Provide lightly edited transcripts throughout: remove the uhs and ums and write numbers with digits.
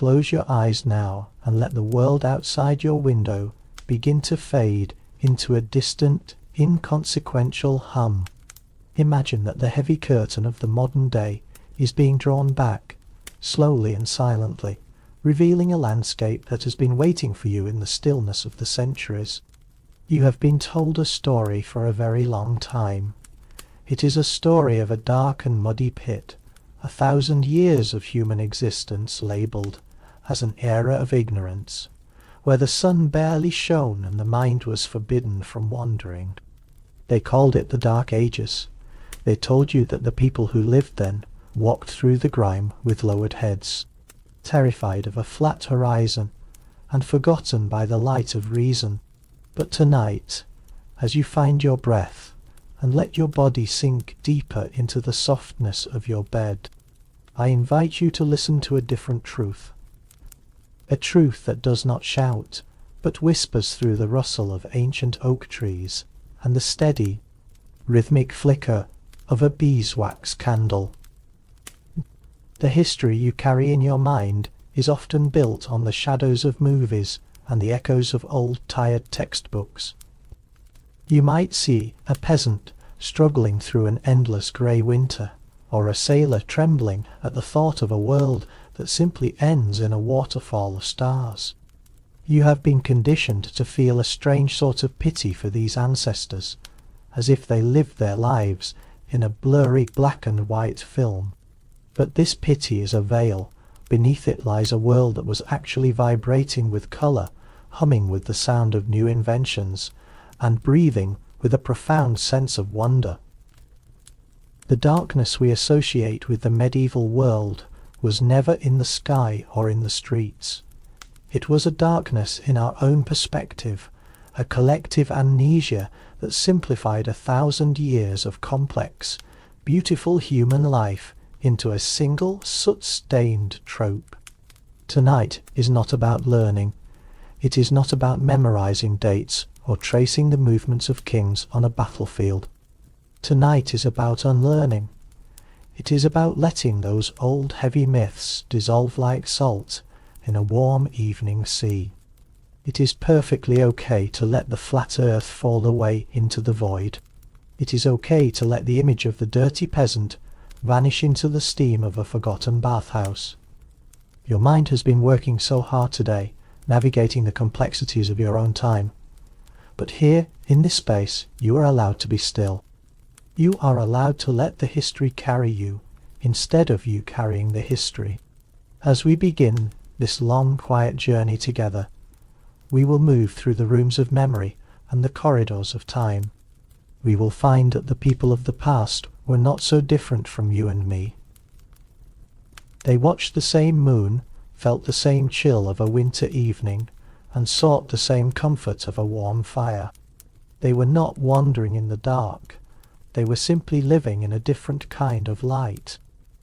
Close your eyes now and let the world outside your window begin to fade into a distant, inconsequential hum. Imagine that the heavy curtain of the modern day is being drawn back, slowly and silently, revealing a landscape that has been waiting for you in the stillness of the centuries. You have been told a story for a very long time. It is a story of a dark and muddy pit, 1,000 years of human existence labelled as an era of ignorance, where the sun barely shone and the mind was forbidden from wandering. They called it the Dark Ages. They told you that the people who lived then walked through the grime with lowered heads, terrified of a flat horizon and forgotten by the light of reason. But tonight, as you find your breath and let your body sink deeper into the softness of your bed, I invite you to listen to a different truth. A truth that does not shout, but whispers through the rustle of ancient oak trees and the steady, rhythmic flicker of a beeswax candle. The history you carry in your mind is often built on the shadows of movies and the echoes of old tired textbooks. You might see a peasant struggling through an endless grey winter, or a sailor trembling at the thought of a world that simply ends in a waterfall of stars. You have been conditioned to feel a strange sort of pity for these ancestors, as if they lived their lives in a blurry black and white film. But this pity is a veil. Beneath it lies a world that was actually vibrating with colour, humming with the sound of new inventions, and breathing with a profound sense of wonder. The darkness we associate with the medieval world was never in the sky or in the streets. It was a darkness in our own perspective, a collective amnesia that simplified 1,000 years of complex, beautiful human life into a single soot-stained trope. Tonight is not about learning. It is not about memorizing dates or tracing the movements of kings on a battlefield. Tonight is about unlearning. It is about letting those old heavy myths dissolve like salt in a warm evening sea. It is perfectly okay to let the flat earth fall away into the void. It is okay to let the image of the dirty peasant vanish into the steam of a forgotten bathhouse. Your mind has been working so hard today, navigating the complexities of your own time. But here, in this space, you are allowed to be still. You are allowed to let the history carry you, instead of you carrying the history. As we begin this long, quiet journey together, we will move through the rooms of memory and the corridors of time. We will find that the people of the past were not so different from you and me. They watched the same moon, felt the same chill of a winter evening, and sought the same comfort of a warm fire. They were not wandering in the dark. They were simply living in a different kind of light.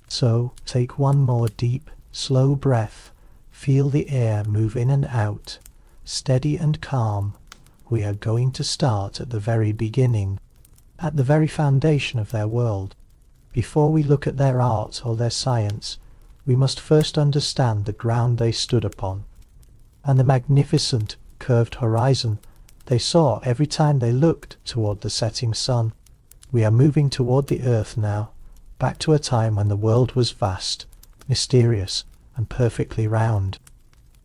So take one more deep, slow breath. Feel the air move in and out, steady and calm. We are going to start at the very beginning, at the very foundation of their world. Before we look at their art or their science, we must first understand the ground they stood upon, and the magnificent curved horizon they saw every time they looked toward the setting sun. We are moving toward the earth now, back to a time when the world was vast, mysterious, and perfectly round.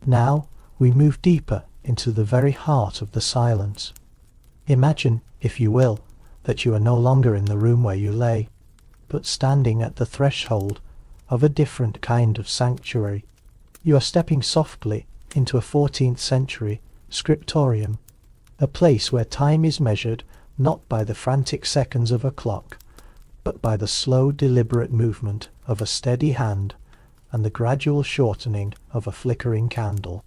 Now we move deeper into the very heart of the silence. Imagine, if you will, that you are no longer in the room where you lay, but standing at the threshold of a different kind of sanctuary. You are stepping softly into a 14th century scriptorium, a place where time is measured not by the frantic seconds of a clock, but by the slow, deliberate movement of a steady hand and the gradual shortening of a flickering candle.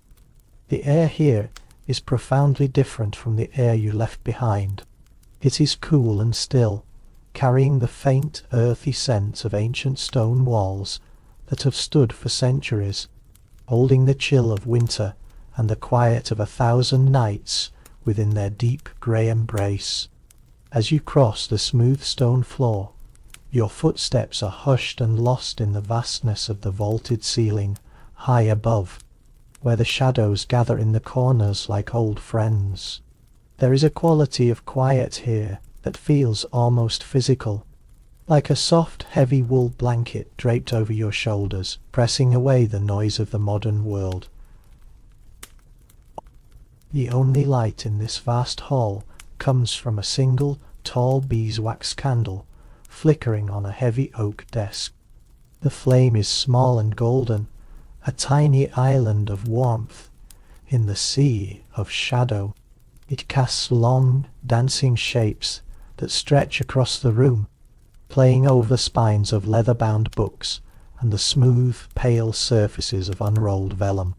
The air here is profoundly different from the air you left behind. It is cool and still, carrying the faint, earthy scent of ancient stone walls that have stood for centuries, holding the chill of winter and the quiet of 1,000 nights within their deep grey embrace. As you cross the smooth stone floor, your footsteps are hushed and lost in the vastness of the vaulted ceiling high above, where the shadows gather in the corners like old friends. There is a quality of quiet here that feels almost physical, like a soft, heavy wool blanket draped over your shoulders, pressing away the noise of the modern world. The only light in this vast hall comes from a single, tall beeswax candle, flickering on a heavy oak desk. The flame is small and golden, a tiny island of warmth in the sea of shadow. It casts long, dancing shapes that stretch across the room, playing over the spines of leather-bound books and the smooth, pale surfaces of unrolled vellum.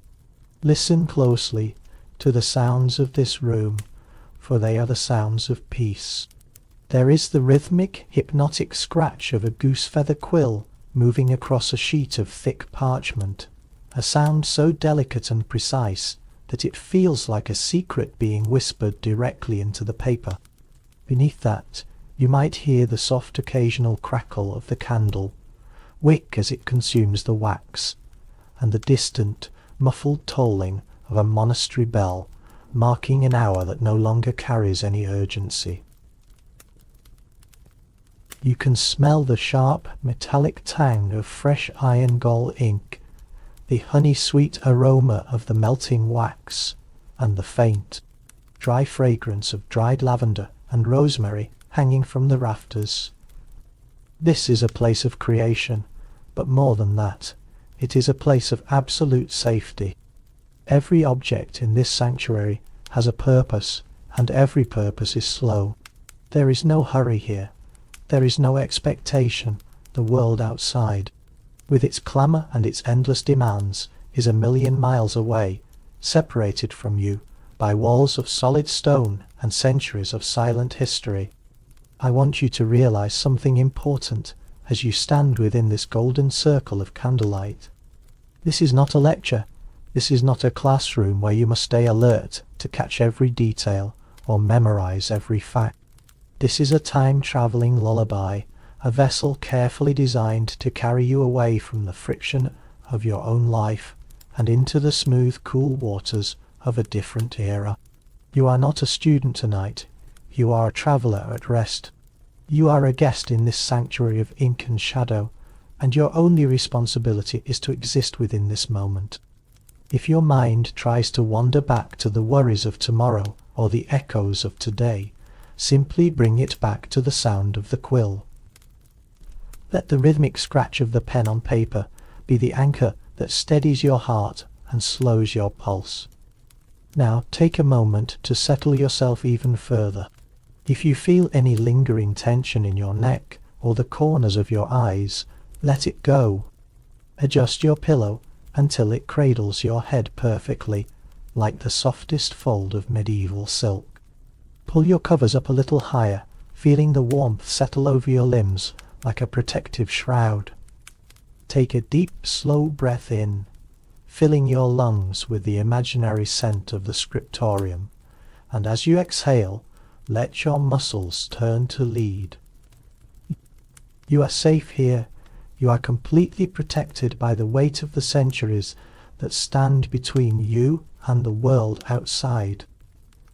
Listen closely to the sounds of this room, for they are the sounds of peace. There is the rhythmic, hypnotic scratch of a goose-feather quill moving across a sheet of thick parchment, a sound so delicate and precise that it feels like a secret being whispered directly into the paper. Beneath that, you might hear the soft occasional crackle of the candle wick as it consumes the wax, and the distant, muffled tolling of a monastery bell, marking an hour that no longer carries any urgency. You can smell the sharp, metallic tang of fresh iron gall ink, the honey-sweet aroma of the melting wax, and the faint, dry fragrance of dried lavender and rosemary hanging from the rafters. This is a place of creation, but more than that, it is a place of absolute safety. Every object in this sanctuary has a purpose, and every purpose is slow. There is no hurry here. There is no expectation. The world outside, with its clamour and its endless demands, is a million miles away, separated from you by walls of solid stone and centuries of silent history. I want you to realize something important as you stand within this golden circle of candlelight. This is not a lecture. This is not a classroom where you must stay alert to catch every detail or memorize every fact. This is a time-traveling lullaby, a vessel carefully designed to carry you away from the friction of your own life and into the smooth, cool waters of a different era. You are not a student tonight. You are a traveller at rest. You are a guest in this sanctuary of ink and shadow, and your only responsibility is to exist within this moment. If your mind tries to wander back to the worries of tomorrow or the echoes of today, simply bring it back to the sound of the quill. Let the rhythmic scratch of the pen on paper be the anchor that steadies your heart and slows your pulse. Now take a moment to settle yourself even further. If you feel any lingering tension in your neck or the corners of your eyes, let it go. Adjust your pillow until it cradles your head perfectly, like the softest fold of medieval silk. Pull your covers up a little higher, feeling the warmth settle over your limbs like a protective shroud. Take a deep, slow breath in, filling your lungs with the imaginary scent of the scriptorium, and as you exhale, let your muscles turn to lead. You are safe here. You are completely protected by the weight of the centuries that stand between you and the world outside.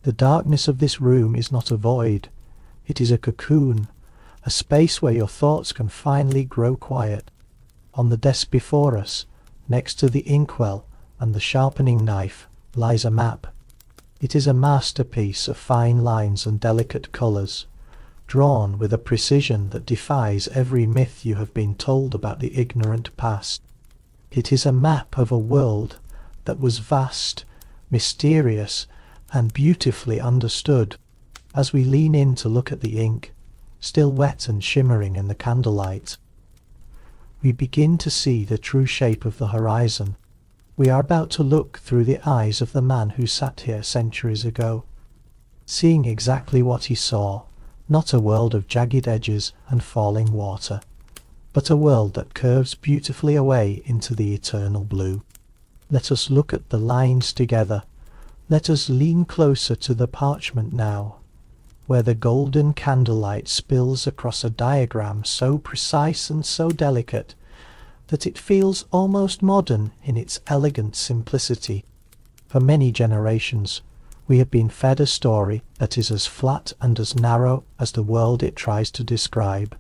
The darkness of this room is not a void. It is a cocoon, a space where your thoughts can finally grow quiet. On the desk before us, next to the inkwell and the sharpening knife, lies a map. It is a masterpiece of fine lines and delicate colours, drawn with a precision that defies every myth you have been told about the ignorant past. It is a map of a world that was vast, mysterious, and beautifully understood. As we lean in to look at the ink, still wet and shimmering in the candlelight, we begin to see the true shape of the horizon. We are about to look through the eyes of the man who sat here centuries ago, seeing exactly what he saw, not a world of jagged edges and falling water, but a world that curves beautifully away into the eternal blue. Let us look at the lines together. Let us lean closer to the parchment now, where the golden candlelight spills across a diagram so precise and so delicate that it feels almost modern in its elegant simplicity. For many generations, we have been fed a story that is as flat and as narrow as the world it tries to describe.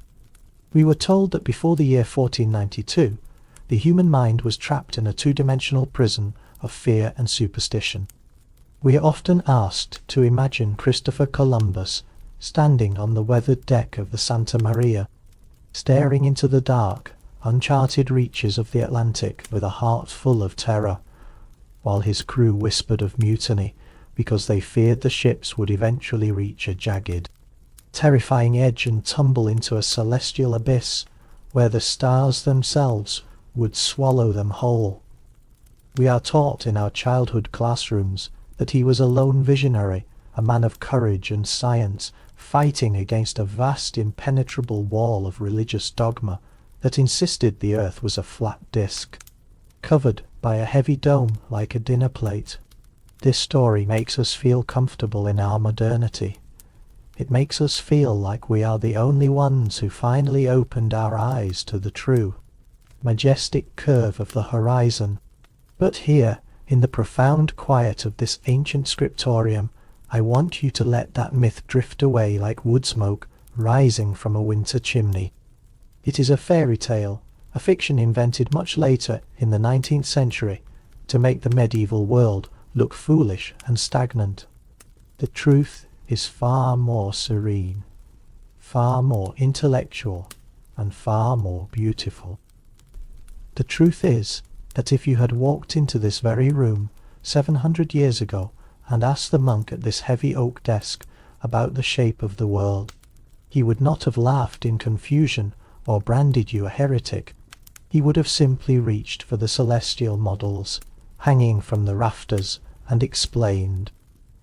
We were told that before the year 1492, the human mind was trapped in a two-dimensional prison of fear and superstition. We are often asked to imagine Christopher Columbus standing on the weathered deck of the Santa Maria, staring into the dark, uncharted reaches of the Atlantic with a heart full of terror, while his crew whispered of mutiny because they feared the ships would eventually reach a jagged, terrifying edge and tumble into a celestial abyss where the stars themselves would swallow them whole. We are taught in our childhood classrooms that he was a lone visionary, a man of courage and science, fighting against a vast impenetrable wall of religious dogma that insisted the earth was a flat disk, covered by a heavy dome like a dinner plate. This story makes us feel comfortable in our modernity. It makes us feel like we are the only ones who finally opened our eyes to the true, majestic curve of the horizon. But here, in the profound quiet of this ancient scriptorium, I want you to let that myth drift away like wood smoke rising from a winter chimney. It is a fairy tale, a fiction invented much later in the 19th century to make the medieval world look foolish and stagnant. The truth is far more serene, far more intellectual, and far more beautiful. The truth is that if you had walked into this very room 700 years ago and asked the monk at this heavy oak desk about the shape of the world, he would not have laughed in confusion or branded you a heretic. He would have simply reached for the celestial models hanging from the rafters and explained,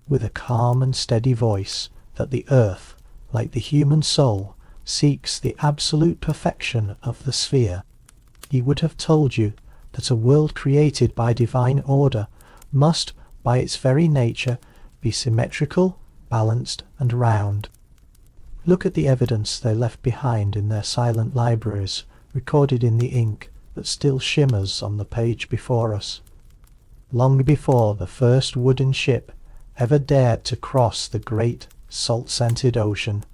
with a calm and steady voice, that the earth, like the human soul, seeks the absolute perfection of the sphere. He would have told you that a world created by divine order must, by its very nature, be symmetrical, balanced, and round. Look at the evidence they left behind in their silent libraries, recorded in the ink that still shimmers on the page before us. Long before the first wooden ship ever dared to cross the great salt-scented ocean,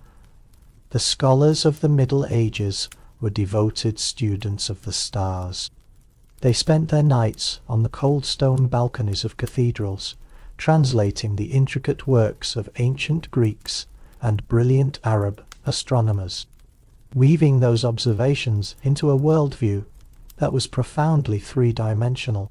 the scholars of the Middle Ages were devoted students of the stars. They spent their nights on the cold stone balconies of cathedrals, translating the intricate works of ancient Greeks and brilliant Arab astronomers, weaving those observations into a worldview that was profoundly three-dimensional.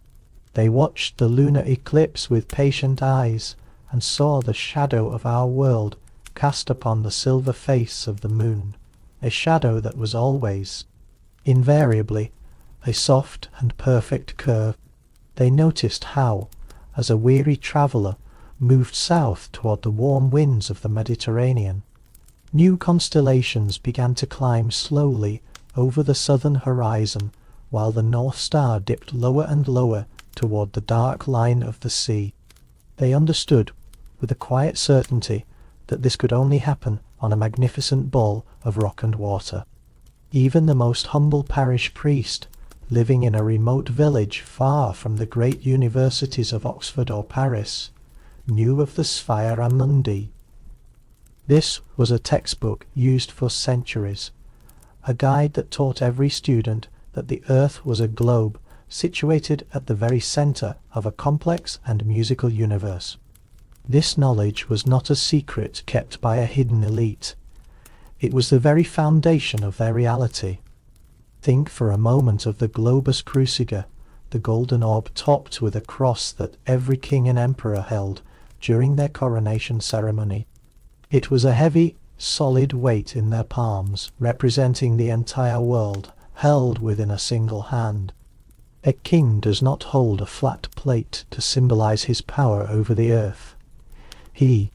They watched the lunar eclipse with patient eyes and saw the shadow of our world cast upon the silver face of the moon, a shadow that was always, invariably, a soft and perfect curve. They noticed how, as a weary traveller moved south toward the warm winds of the Mediterranean, new constellations began to climb slowly over the southern horizon, while the North Star dipped lower and lower toward the dark line of the sea. They understood, with a quiet certainty, that this could only happen on a magnificent ball of rock and water. Even the most humble parish priest, living in a remote village far from the great universities of Oxford or Paris, knew of the Sphaera Mundi. This was a textbook used for centuries, a guide that taught every student that the earth was a globe situated at the very centre of a complex and musical universe. This knowledge was not a secret kept by a hidden elite. It was the very foundation of their reality. Think for a moment of the globus cruciger, the golden orb topped with a cross that every king and emperor held during their coronation ceremony. It was a heavy, solid weight in their palms, representing the entire world, held within a single hand. A king does not hold a flat plate to symbolize his power over the earth. He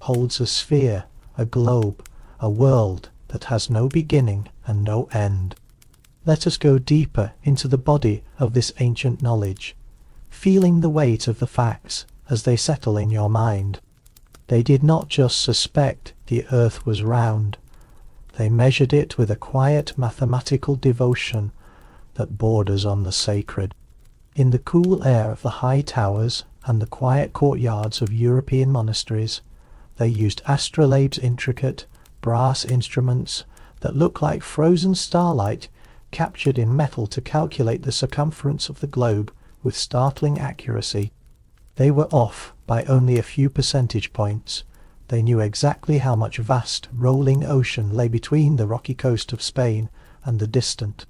holds a sphere, a globe, a world that has no beginning and no end. Let us go deeper into the body of this ancient knowledge, feeling the weight of the facts as they settle in your mind. They did not just suspect the earth was round. They measured it with a quiet mathematical devotion that borders on the sacred. In the cool air of the high towers and the quiet courtyards of European monasteries, they used astrolabe's intricate brass instruments that look like frozen starlight captured in metal to calculate the circumference of the globe with startling accuracy. They were off by only a few percentage points. They knew exactly how much vast, rolling ocean lay between the rocky coast of Spain and the distant,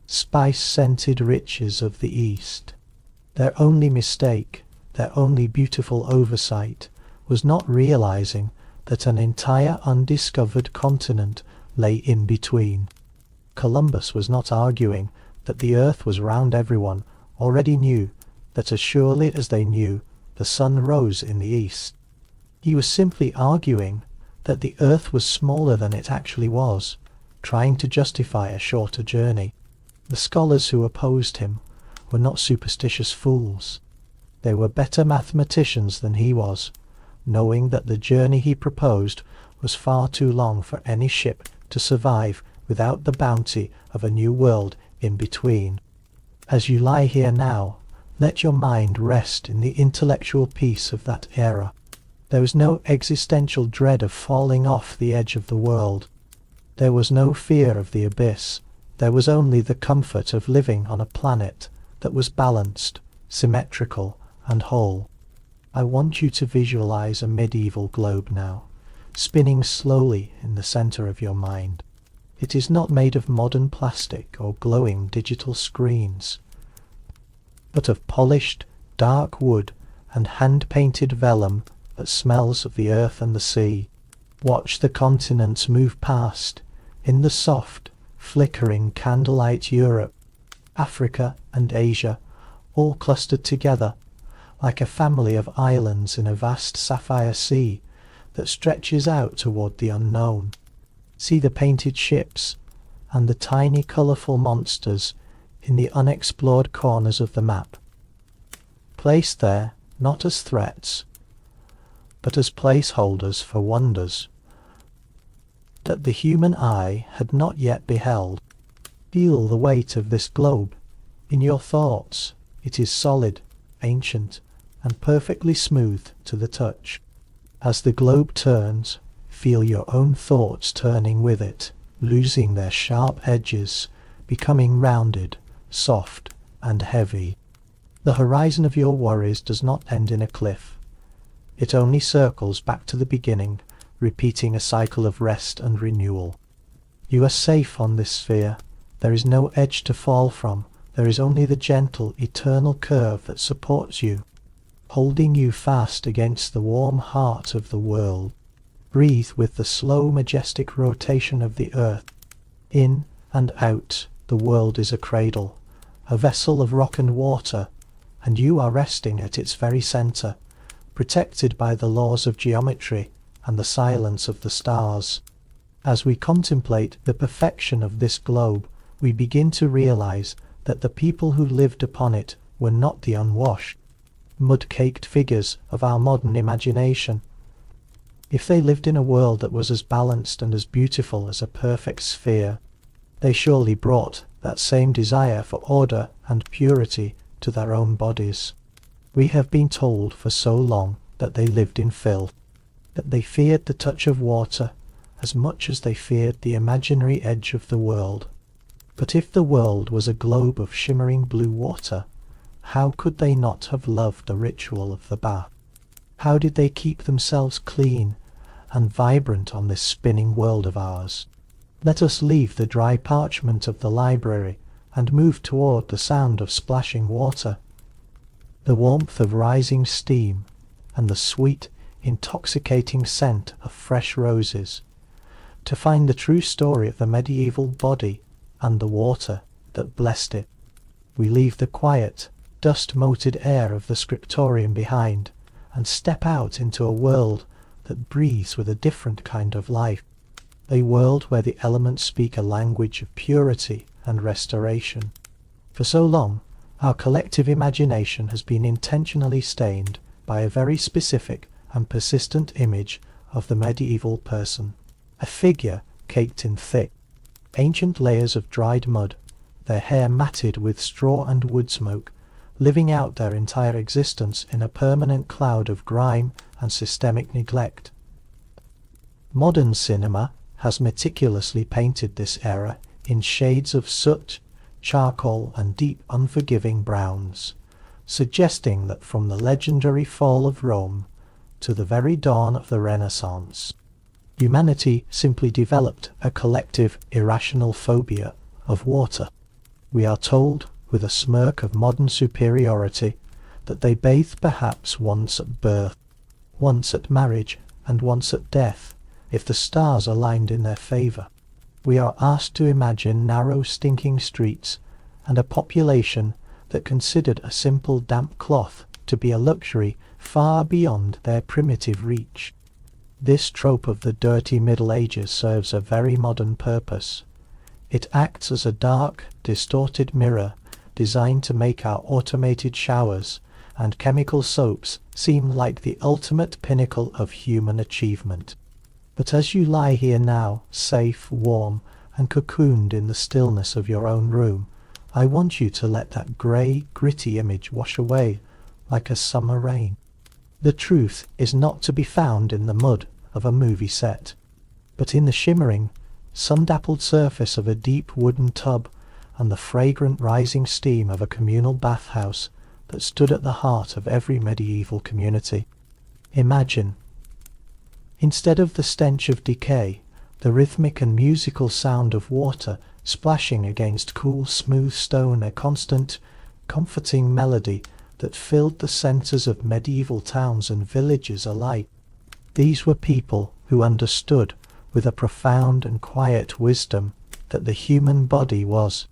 spice-scented riches of the East. Their only mistake, their only beautiful oversight, was not realizing that an entire undiscovered continent lay in between. Columbus was not arguing that the earth was round. Everyone already knew that as surely as they knew the sun rose in the east. He was simply arguing that the earth was smaller than it actually was, trying to justify a shorter journey. The scholars who opposed him were not superstitious fools. They were better mathematicians than he was, knowing that the journey he proposed was far too long for any ship to survive without the bounty of a new world in between. As you lie here now, let your mind rest in the intellectual peace of that era. There was no existential dread of falling off the edge of the world. There was no fear of the abyss. There was only the comfort of living on a planet that was balanced, symmetrical, and whole. I want you to visualize a medieval globe now, spinning slowly in the center of your mind. It is not made of modern plastic or glowing digital screens, but of polished, dark wood and hand-painted vellum that smells of the earth and the sea. Watch the continents move past in the soft, flickering candlelight. Europe, Africa and Asia, all clustered together like a family of islands in a vast sapphire sea that stretches out toward the unknown. See the painted ships and the tiny colourful monsters in the unexplored corners of the map, placed there not as threats, but as placeholders for wonders that the human eye had not yet beheld. Feel the weight of this globe in your thoughts. It is solid, ancient, and perfectly smooth to the touch. As the globe turns, feel your own thoughts turning with it, losing their sharp edges, becoming rounded, soft, and heavy. The horizon of your worries does not end in a cliff. It only circles back to the beginning, repeating a cycle of rest and renewal. You are safe on this sphere. There is no edge to fall from. There is only the gentle, eternal curve that supports you, holding you fast against the warm heart of the world. Breathe with the slow, majestic rotation of the earth. In and out, the world is a cradle, a vessel of rock and water, and you are resting at its very center, protected by the laws of geometry and the silence of the stars. As we contemplate the perfection of this globe, we begin to realize that the people who lived upon it were not the unwashed, mud-caked figures of our modern imagination. If they lived in a world that was as balanced and as beautiful as a perfect sphere, they surely brought that same desire for order and purity to their own bodies. We have been told for so long that they lived in filth, that they feared the touch of water as much as they feared the imaginary edge of the world. But if the world was a globe of shimmering blue water, how could they not have loved the ritual of the bath? How did they keep themselves clean and vibrant on this spinning world of ours? Let us leave the dry parchment of the library and move toward the sound of splashing water, the warmth of rising steam, and the sweet, intoxicating scent of fresh roses, to find the true story of the medieval body and the water that blessed it. We leave the quiet, dust-moated air of the scriptorium behind and step out into a world that breathes with a different kind of life, a world where the elements speak a language of purity and restoration. For so long, our collective imagination has been intentionally stained by a very specific and persistent image of the medieval person, a figure caked in thick, ancient layers of dried mud, their hair matted with straw and wood smoke, living out their entire existence in a permanent cloud of grime and systemic neglect. Modern cinema has meticulously painted this era in shades of soot, charcoal, and deep unforgiving browns, suggesting that from the legendary fall of Rome to the very dawn of the Renaissance, humanity simply developed a collective irrational phobia of water. We are told, with a smirk of modern superiority, that they bathed perhaps once at birth, once at marriage, and once at death, if the stars aligned in their favour. We are asked to imagine narrow stinking streets and a population that considered a simple damp cloth to be a luxury far beyond their primitive reach. This trope of the dirty Middle Ages serves a very modern purpose. It acts as a dark, distorted mirror designed to make our automated showers and chemical soaps seem like the ultimate pinnacle of human achievement. But as you lie here now, safe, warm, and cocooned in the stillness of your own room, I want you to let that grey, gritty image wash away like a summer rain. The truth is not to be found in the mud of a movie set, but in the shimmering, sun-dappled surface of a deep wooden tub and the fragrant rising steam of a communal bathhouse that stood at the heart of every medieval community. Imagine, instead of the stench of decay, the rhythmic and musical sound of water splashing against cool, smooth stone, a constant, comforting melody that filled the centres of medieval towns and villages alike. These were people who understood, with a profound and quiet wisdom, that the human body was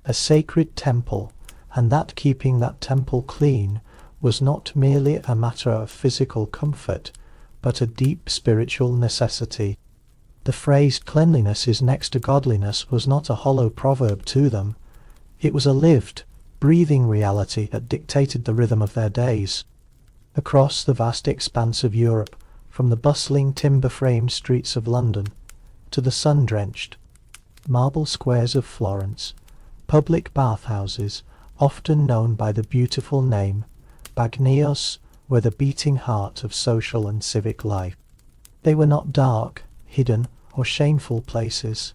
a sacred temple, and that keeping that temple clean was not merely a matter of physical comfort, but a deep spiritual necessity. The phrase "cleanliness is next to godliness" was not a hollow proverb to them. It was a lived, breathing reality that dictated the rhythm of their days. Across the vast expanse of Europe, from the bustling timber-framed streets of London to the sun-drenched marble squares of Florence, public bathhouses, often known by the beautiful name bagnios, were the beating heart of social and civic life. They were not dark, hidden, or shameful places.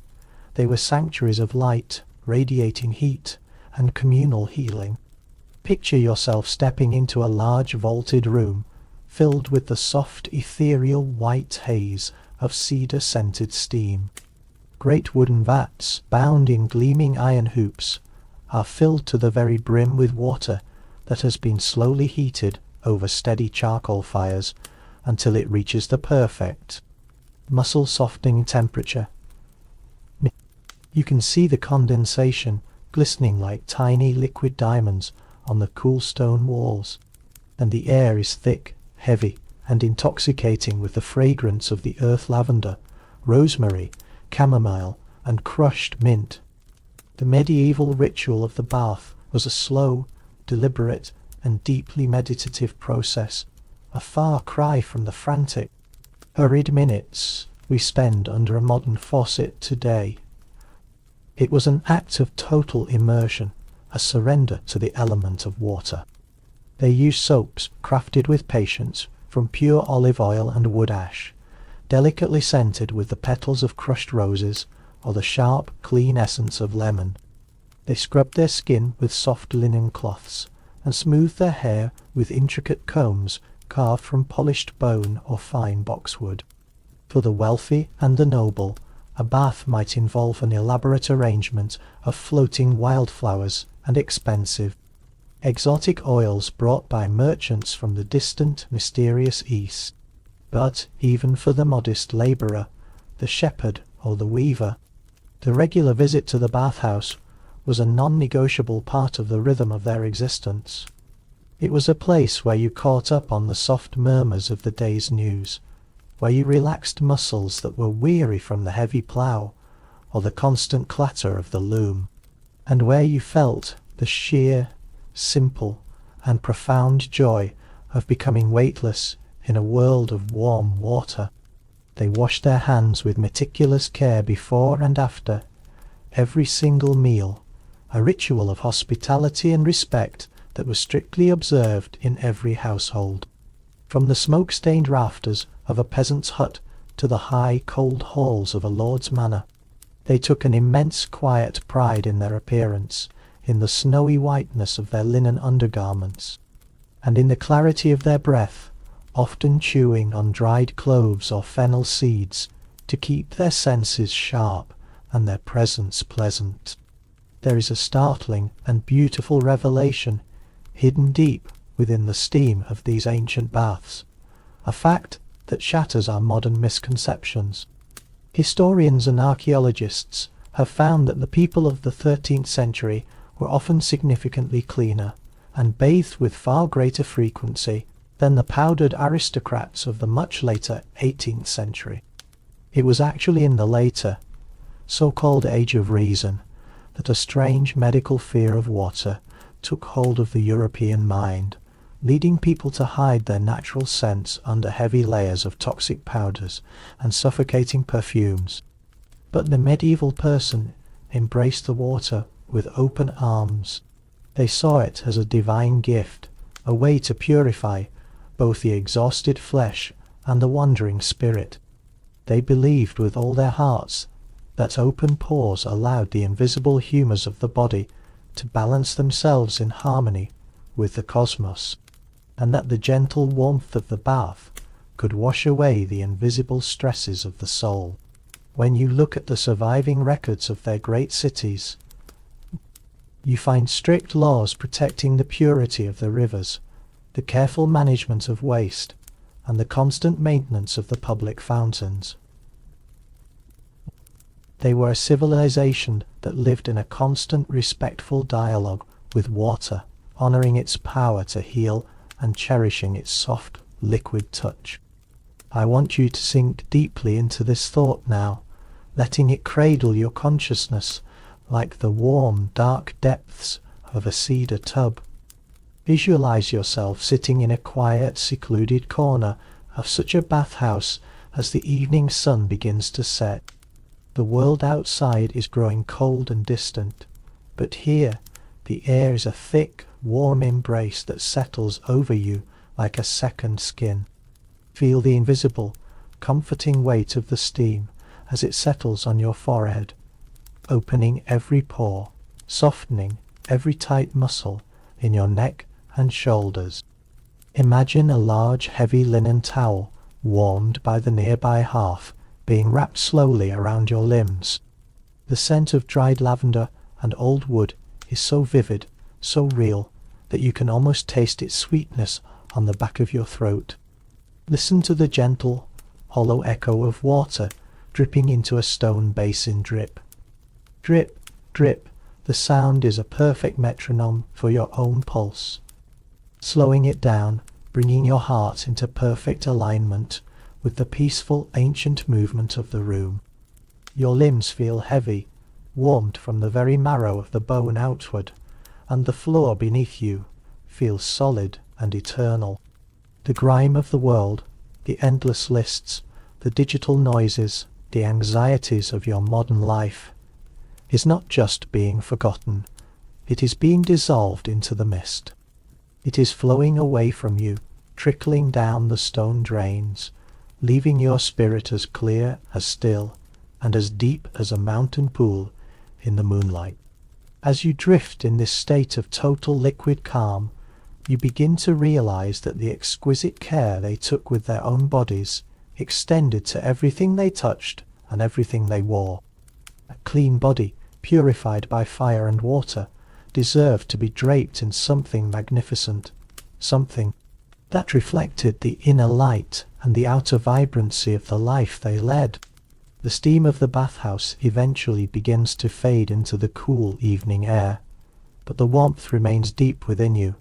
They were sanctuaries of light, radiating heat, and communal healing. Picture yourself stepping into a large vaulted room, filled with the soft, ethereal white haze of cedar-scented steam. Great wooden vats, bound in gleaming iron hoops, are filled to the very brim with water that has been slowly heated over steady charcoal fires until it reaches the perfect, muscle-softening temperature. You can see the condensation glistening like tiny liquid diamonds on the cool stone walls, and the air is thick, heavy, and intoxicating with the fragrance of the earth lavender, rosemary, chamomile, and crushed mint. The medieval ritual of the bath was a slow, deliberate, and deeply meditative process, a far cry from the frantic, hurried minutes we spend under a modern faucet today. It was an act of total immersion, a surrender to the element of water. They used soaps crafted with patience from pure olive oil and wood ash, delicately scented with the petals of crushed roses or the sharp, clean essence of lemon. They scrubbed their skin with soft linen cloths and smoothed their hair with intricate combs carved from polished bone or fine boxwood. For the wealthy and the noble, a bath might involve an elaborate arrangement of floating wildflowers and expensive, exotic oils brought by merchants from the distant, mysterious East. But even for the modest labourer, the shepherd or the weaver, the regular visit to the bathhouse was a non-negotiable part of the rhythm of their existence. It was a place where you caught up on the soft murmurs of the day's news, where you relaxed muscles that were weary from the heavy plough or the constant clatter of the loom, and where you felt the sheer, simple, and profound joy of becoming weightless in a world of warm water. They washed their hands with meticulous care before and after every single meal, a ritual of hospitality and respect that was strictly observed in every household. From the smoke-stained rafters of a peasant's hut to the high, cold halls of a lord's manor, they took an immense quiet pride in their appearance, in the snowy whiteness of their linen undergarments, and in the clarity of their breath, often chewing on dried cloves or fennel seeds to keep their senses sharp and their presence pleasant. There is a startling and beautiful revelation hidden deep within the steam of these ancient baths, a fact that shatters our modern misconceptions. Historians and archaeologists have found that the people of the 13th century were often significantly cleaner and bathed with far greater frequency than the powdered aristocrats of the much later 18th century. It was actually in the later, so-called Age of Reason, that a strange medical fear of water took hold of the European mind, leading people to hide their natural scents under heavy layers of toxic powders and suffocating perfumes. But the medieval person embraced the water with open arms. They saw it as a divine gift, a way to purify both the exhausted flesh and the wandering spirit. They believed with all their hearts that open pores allowed the invisible humours of the body to balance themselves in harmony with the cosmos, and that the gentle warmth of the bath could wash away the invisible stresses of the soul. When you look at the surviving records of their great cities, you find strict laws protecting the purity of the rivers, the careful management of waste, and the constant maintenance of the public fountains. They were a civilization that lived in a constant respectful dialogue with water, honouring its power to heal and cherishing its soft, liquid touch. I want you to sink deeply into this thought now, letting it cradle your consciousness like the warm, dark depths of a cedar tub. Visualize yourself sitting in a quiet, secluded corner of such a bathhouse as the evening sun begins to set. The world outside is growing cold and distant, but here the air is a thick, warm embrace that settles over you like a second skin. Feel the invisible, comforting weight of the steam as it settles on your forehead, opening every pore, softening every tight muscle in your neck and shoulders. Imagine a large, heavy linen towel, warmed by the nearby hearth, being wrapped slowly around your limbs. The scent of dried lavender and old wood is so vivid, so real, that you can almost taste its sweetness on the back of your throat. Listen to the gentle, hollow echo of water dripping into a stone basin drip. Drip, drip, the sound is a perfect metronome for your own pulse, slowing it down, bringing your heart into perfect alignment with the peaceful ancient movement of the room. Your limbs feel heavy, warmed from the very marrow of the bone outward, and the floor beneath you feels solid and eternal. The grime of the world, the endless lists, the digital noises, the anxieties of your modern life is not just being forgotten, it is being dissolved into the mist. It is flowing away from you, trickling down the stone drains, leaving your spirit as clear, as still, and as deep as a mountain pool in the moonlight. As you drift in this state of total liquid calm, you begin to realize that the exquisite care they took with their own bodies extended to everything they touched and everything they wore. A clean body, purified by fire and water, deserved to be draped in something magnificent, something that reflected the inner light and the outer vibrancy of the life they led. The steam of the bathhouse eventually begins to fade into the cool evening air, but the warmth remains deep within you,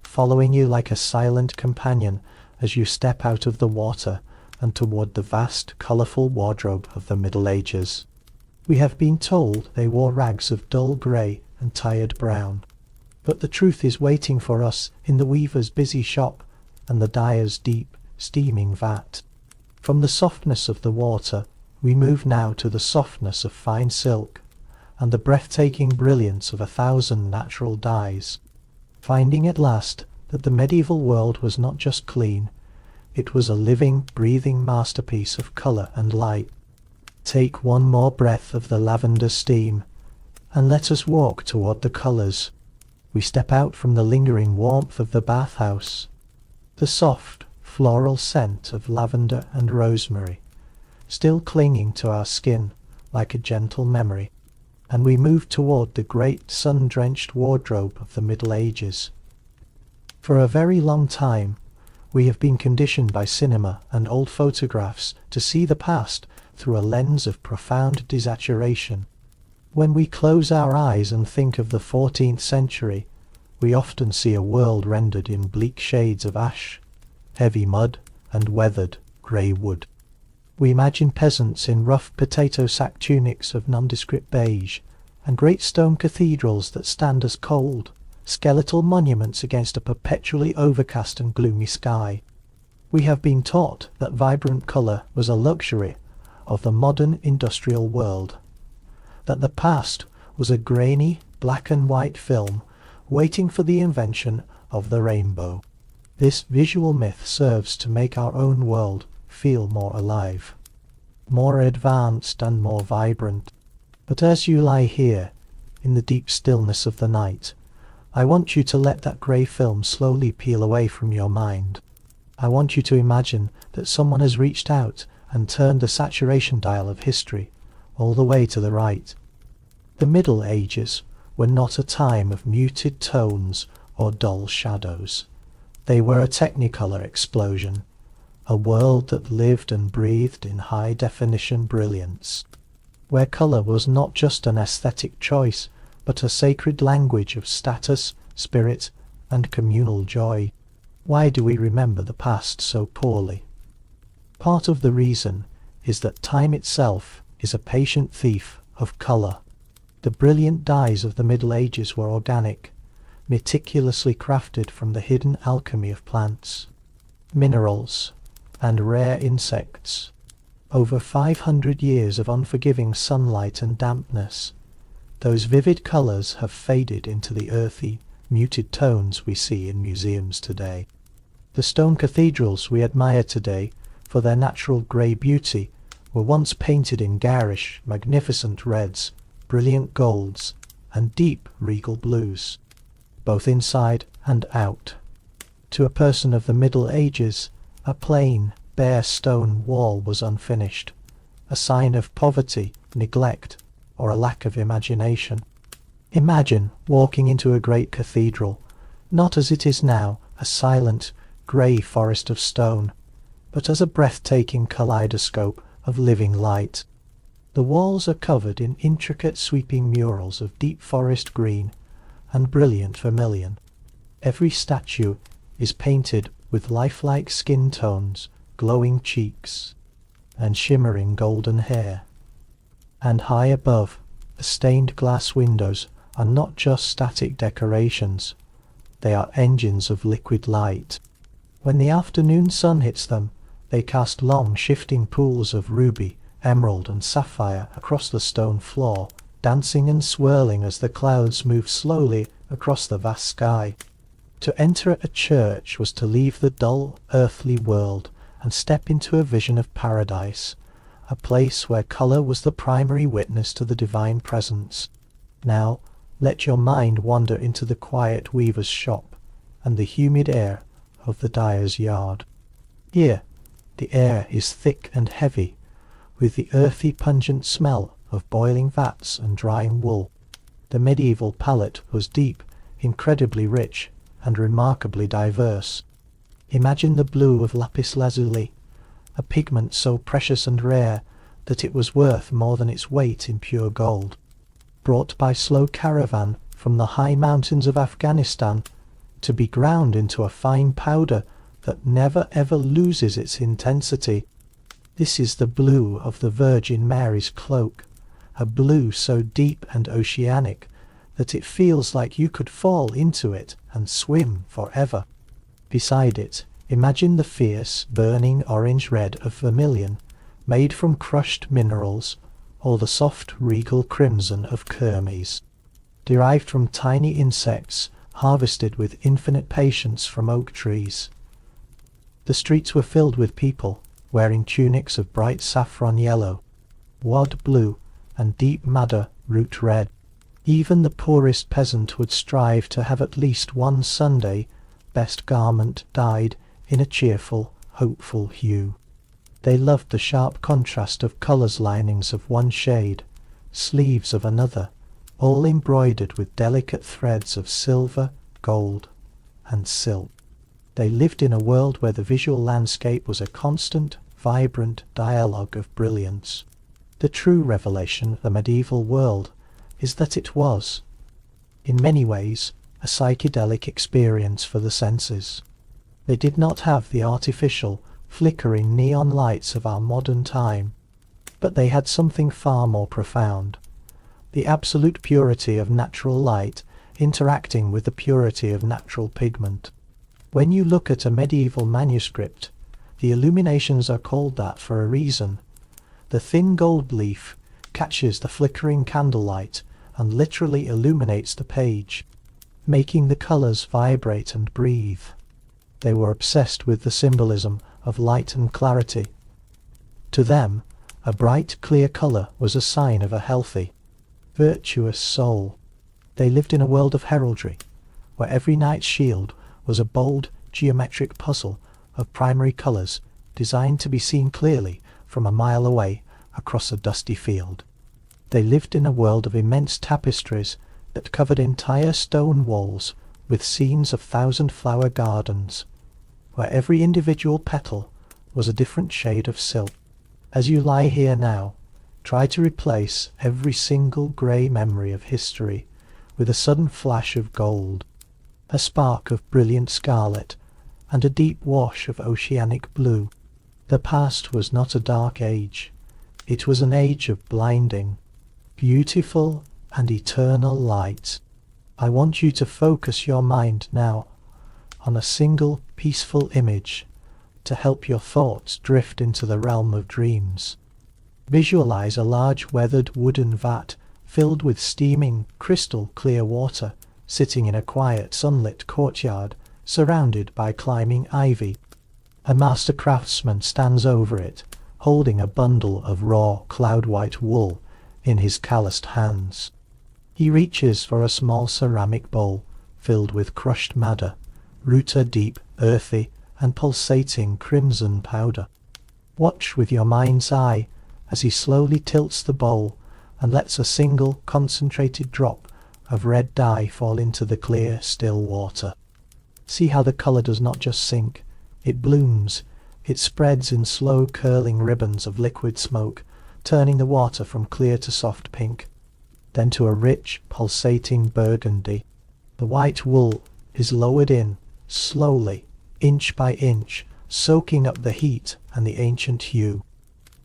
following you like a silent companion as you step out of the water and toward the vast, colourful wardrobe of the Middle Ages. We have been told they wore rags of dull grey and tired brown, but the truth is waiting for us in the weaver's busy shop and the dyer's deep, steaming vat. From the softness of the water, we move now to the softness of fine silk, and the breathtaking brilliance of 1,000 natural dyes. Finding at last that the medieval world was not just clean, it was a living, breathing masterpiece of colour and light. Take one more breath of the lavender steam, and let us walk toward the colours. We step out from the lingering warmth of the bathhouse, the soft, floral scent of lavender and rosemary, still clinging to our skin like a gentle memory, and we move toward the great sun-drenched wardrobe of the Middle Ages. For a very long time, we have been conditioned by cinema and old photographs to see the past through a lens of profound desaturation. When we close our eyes and think of the 14th century, we often see a world rendered in bleak shades of ash, heavy mud, and weathered grey wood. We imagine peasants in rough potato sack tunics of nondescript beige, and great stone cathedrals that stand as cold, skeletal monuments against a perpetually overcast and gloomy sky. We have been taught that vibrant colour was a luxury of the modern industrial world, that the past was a grainy black and white film waiting for the invention of the rainbow. This visual myth serves to make our own world feel more alive, more advanced and more vibrant. But as you lie here, in the deep stillness of the night, I want you to let that grey film slowly peel away from your mind. I want you to imagine that someone has reached out and turned the saturation dial of history all the way to the right. The Middle Ages were not a time of muted tones or dull shadows. They were a technicolor explosion, a world that lived and breathed in high-definition brilliance, where colour was not just an aesthetic choice, but a sacred language of status, spirit, and communal joy. Why do we remember the past so poorly? Part of the reason is that time itself is a patient thief of colour. The brilliant dyes of the Middle Ages were organic, meticulously crafted from the hidden alchemy of plants, minerals, and rare insects. Over 500 years of unforgiving sunlight and dampness, those vivid colours have faded into the earthy, muted tones we see in museums today. The stone cathedrals we admire today for their natural grey beauty were once painted in garish, magnificent reds, brilliant golds, and deep, regal blues, both inside and out. To a person of the Middle Ages, a plain, bare stone wall was unfinished, a sign of poverty, neglect, or a lack of imagination. Imagine walking into a great cathedral, not as it is now, a silent, grey forest of stone, but as a breathtaking kaleidoscope of living light. The walls are covered in intricate sweeping murals of deep forest green and brilliant vermilion. Every statue is painted with lifelike skin tones, glowing cheeks, and shimmering golden hair. And high above, the stained glass windows are not just static decorations, they are engines of liquid light. When the afternoon sun hits them, they cast long shifting pools of ruby, emerald and sapphire across the stone floor, dancing and swirling as the clouds move slowly across the vast sky. To enter a church was to leave the dull, earthly world and step into a vision of paradise, a place where colour was the primary witness to the divine presence. Now, let your mind wander into the quiet weaver's shop and the humid air of the dyer's yard. Here, the air is thick and heavy, with the earthy pungent smell of boiling vats and drying wool. The medieval palette was deep, incredibly rich, and remarkably diverse. Imagine the blue of Lapis Lazuli, a pigment so precious and rare that it was worth more than its weight in pure gold. Brought by slow caravan from the high mountains of Afghanistan to be ground into a fine powder that never ever loses its intensity. This is the blue of the Virgin Mary's cloak, a blue so deep and oceanic that it feels like you could fall into it and swim forever. Beside it, imagine the fierce, burning orange red of vermilion, made from crushed minerals, or the soft regal crimson of kermes, derived from tiny insects harvested with infinite patience from oak trees. The streets were filled with people, wearing tunics of bright saffron yellow, wad blue, and deep madder root red. Even the poorest peasant would strive to have at least one Sunday best garment dyed in a cheerful, hopeful hue. They loved the sharp contrast of colours, linings of one shade, sleeves of another, all embroidered with delicate threads of silver, gold, and silk. They lived in a world where the visual landscape was a constant, vibrant dialogue of brilliance. The true revelation of the medieval world is that it was, in many ways, a psychedelic experience for the senses. They did not have the artificial, flickering neon lights of our modern time, but they had something far more profound: the absolute purity of natural light interacting with the purity of natural pigment. When you look at a medieval manuscript, the illuminations are called that for a reason. The thin gold leaf catches the flickering candlelight and literally illuminates the page, making the colours vibrate and breathe. They were obsessed with the symbolism of light and clarity. To them, a bright, clear colour was a sign of a healthy, virtuous soul. They lived in a world of heraldry, where every knight's shield was a bold, geometric puzzle of primary colours designed to be seen clearly from a mile away across a dusty field. They lived in a world of immense tapestries that covered entire stone walls with scenes of thousand-flower gardens, where every individual petal was a different shade of silk. As you lie here now, try to replace every single grey memory of history with a sudden flash of gold, a spark of brilliant scarlet, and a deep wash of oceanic blue. The past was not a dark age. It was an age of blinding, beautiful, and eternal light. I want you to focus your mind now on a single peaceful image to help your thoughts drift into the realm of dreams. Visualize a large weathered wooden vat filled with steaming, crystal clear water, sitting in a quiet, sunlit courtyard surrounded by climbing ivy. A master craftsman stands over it, holding a bundle of raw, cloud-white wool in his calloused hands. He reaches for a small ceramic bowl filled with crushed madder, rooter deep, earthy, and pulsating crimson powder. Watch with your mind's eye as he slowly tilts the bowl and lets a single concentrated drop of red dye fall into the clear, still water. See how the colour does not just sink, it blooms, it spreads in slow curling ribbons of liquid smoke, turning the water from clear to soft pink, then to a rich, pulsating burgundy. The white wool is lowered in, slowly, inch by inch, soaking up the heat and the ancient hue.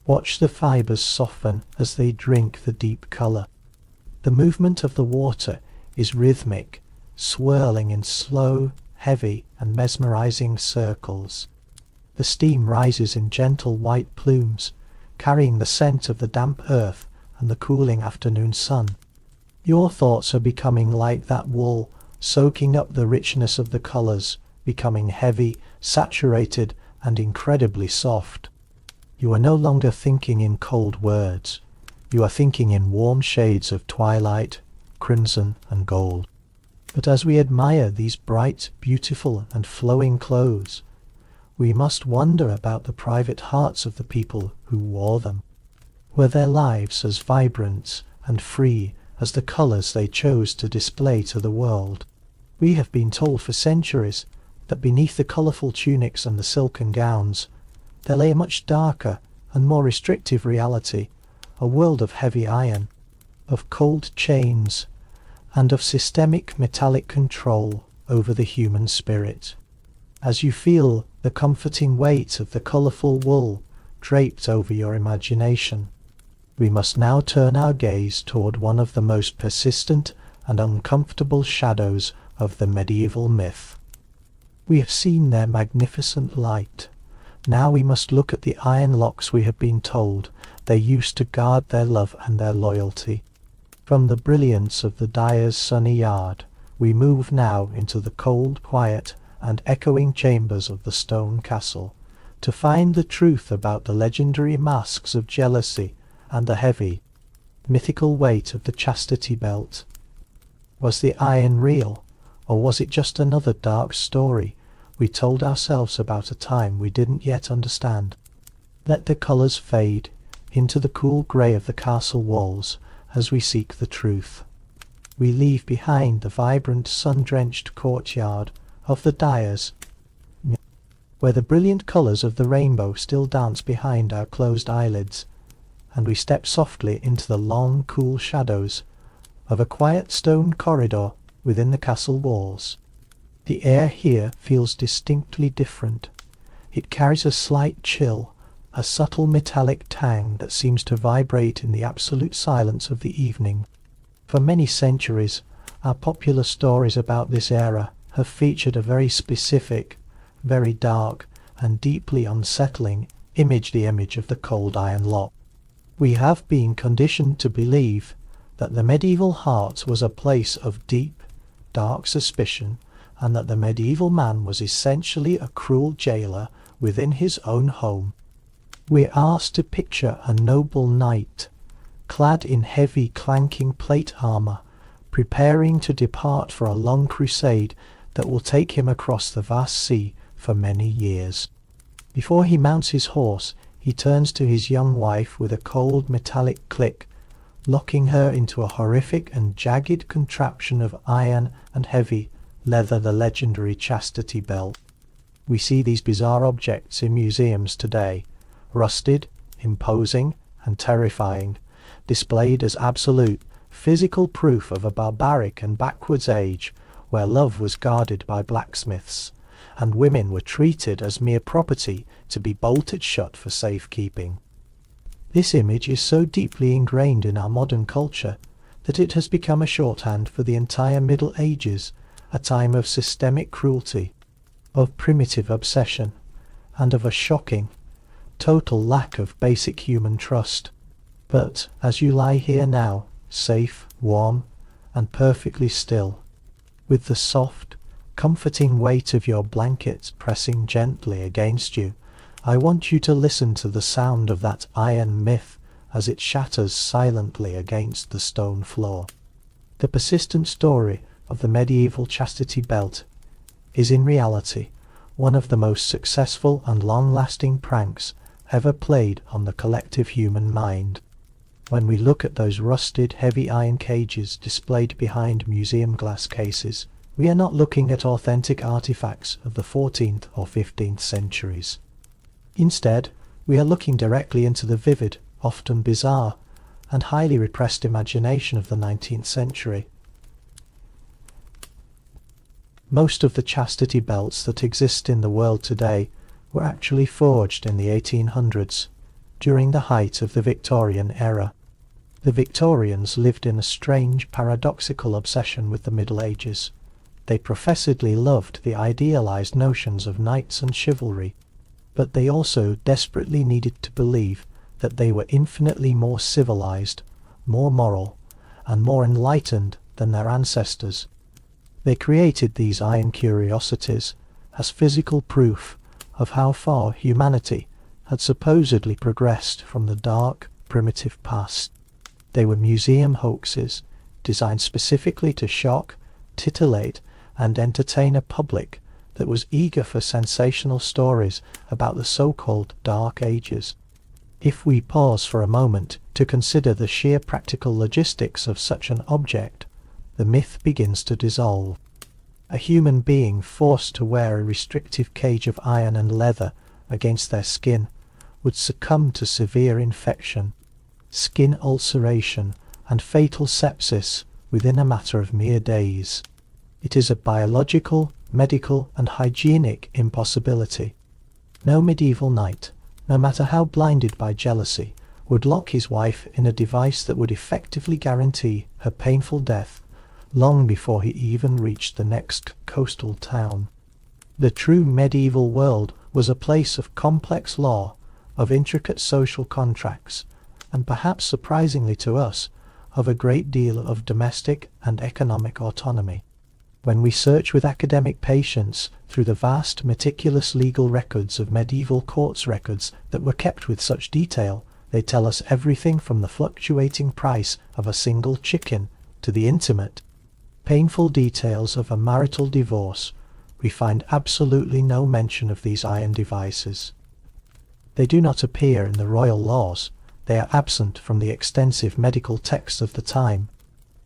Watch the fibres soften as they drink the deep colour. The movement of the water is rhythmic, swirling in slow, heavy, and mesmerizing circles. The steam rises in gentle white plumes, carrying the scent of the damp earth and the cooling afternoon sun. Your thoughts are becoming like that wool, soaking up the richness of the colours, becoming heavy, saturated, and incredibly soft. You are no longer thinking in cold words. You are thinking in warm shades of twilight, crimson, and gold. But as we admire these bright, beautiful, and flowing clothes, we must wonder about the private hearts of the people who wore them. Were their lives as vibrant and free as the colours they chose to display to the world? We have been told for centuries that beneath the colourful tunics and the silken gowns there lay a much darker and more restrictive reality, a world of heavy iron, of cold chains, and of systemic metallic control over the human spirit. As you feel the comforting weight of the colourful wool draped over your imagination, we must now turn our gaze toward one of the most persistent and uncomfortable shadows of the medieval myth. We have seen their magnificent light. Now we must look at the iron locks we have been told they used to guard their love and their loyalty. From the brilliance of the dyer's sunny yard, we move now into the cold, quiet, and echoing chambers of the stone castle, to find the truth about the legendary masks of jealousy and the heavy, mythical weight of the chastity belt. Was the iron real, or was it just another dark story we told ourselves about a time we didn't yet understand? Let the colours fade into the cool grey of the castle walls as we seek the truth. We leave behind the vibrant sun-drenched courtyard of the dyers, where the brilliant colours of the rainbow still dance behind our closed eyelids, and we step softly into the long, cool shadows of a quiet stone corridor within the castle walls. The air here feels distinctly different. It carries a slight chill, a subtle metallic tang that seems to vibrate in the absolute silence of the evening. For many centuries, our popular stories about this era have featured a very specific, very dark, and deeply unsettling image, the image of the cold iron lock. We have been conditioned to believe that the medieval heart was a place of deep, dark suspicion, and that the medieval man was essentially a cruel jailer within his own home. We are asked to picture a noble knight, clad in heavy clanking plate armour, preparing to depart for a long crusade that will take him across the vast sea for many years. Before he mounts his horse, he turns to his young wife with a cold metallic click, locking her into a horrific and jagged contraption of iron and heavy leather, the legendary chastity belt. We see these bizarre objects in museums today, rusted, imposing, and terrifying, displayed as absolute, physical proof of a barbaric and backwards age where love was guarded by blacksmiths, and women were treated as mere property to be bolted shut for safekeeping. This image is so deeply ingrained in our modern culture that it has become a shorthand for the entire Middle Ages, a time of systemic cruelty, of primitive obsession, and of a shocking, total lack of basic human trust. But as you lie here now, safe, warm, and perfectly still, with the soft, comforting weight of your blankets pressing gently against you, I want you to listen to the sound of that iron myth as it shatters silently against the stone floor. The persistent story of the medieval chastity belt is in reality one of the most successful and long-lasting pranks ever played on the collective human mind. When we look at those rusted, heavy iron cages displayed behind museum glass cases, we are not looking at authentic artifacts of the 14th or 15th centuries. Instead, we are looking directly into the vivid, often bizarre, and highly repressed imagination of the 19th century. Most of the chastity belts that exist in the world today were actually forged in the 1800s, during the height of the Victorian era. The Victorians lived in a strange, paradoxical obsession with the Middle Ages. They professedly loved the idealized notions of knights and chivalry, but they also desperately needed to believe that they were infinitely more civilized, more moral, and more enlightened than their ancestors. They created these iron curiosities as physical proof of how far humanity had supposedly progressed from the dark, primitive past. They were museum hoaxes, designed specifically to shock, titillate, and entertain a public that was eager for sensational stories about the so-called Dark Ages. If we pause for a moment to consider the sheer practical logistics of such an object, the myth begins to dissolve. A human being forced to wear a restrictive cage of iron and leather against their skin would succumb to severe infection, skin ulceration, and fatal sepsis within a matter of mere days. It is a biological, medical, and hygienic impossibility. No medieval knight, no matter how blinded by jealousy, would lock his wife in a device that would effectively guarantee her painful death long before he even reached the next coastal town. The true medieval world was a place of complex law, of intricate social contracts, and perhaps surprisingly to us, of a great deal of domestic and economic autonomy. When we search with academic patience through the vast, meticulous legal records of medieval courts records that were kept with such detail, they tell us everything from the fluctuating price of a single chicken to the intimate, painful details of a marital divorce. We find absolutely no mention of these iron devices. They do not appear in the royal laws, they are absent from the extensive medical texts of the time,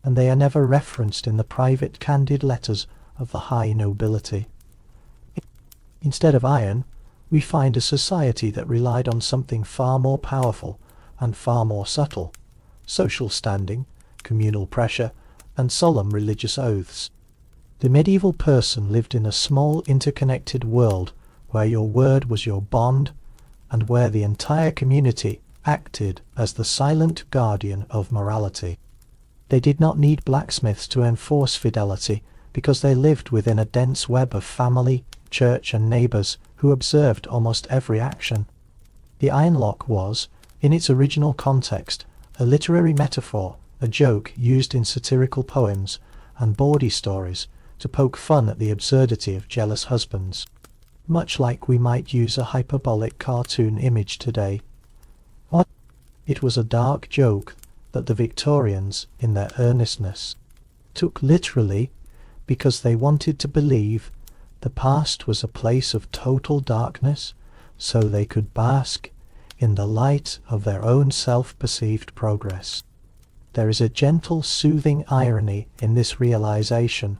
and they are never referenced in the private candid letters of the high nobility. Instead of iron, we find a society that relied on something far more powerful and far more subtle: social standing, communal pressure, and solemn religious oaths. The medieval person lived in a small interconnected world where your word was your bond, and where the entire community acted as the silent guardian of morality. They did not need blacksmiths to enforce fidelity, because they lived within a dense web of family, church, and neighbours who observed almost every action. The iron lock was, in its original context, a literary metaphor, a joke used in satirical poems and bawdy stories to poke fun at the absurdity of jealous husbands, much like we might use a hyperbolic cartoon image today. It was a dark joke that the Victorians, in their earnestness, took literally because they wanted to believe the past was a place of total darkness, so they could bask in the light of their own self-perceived progress. There is a gentle, soothing irony in this realization,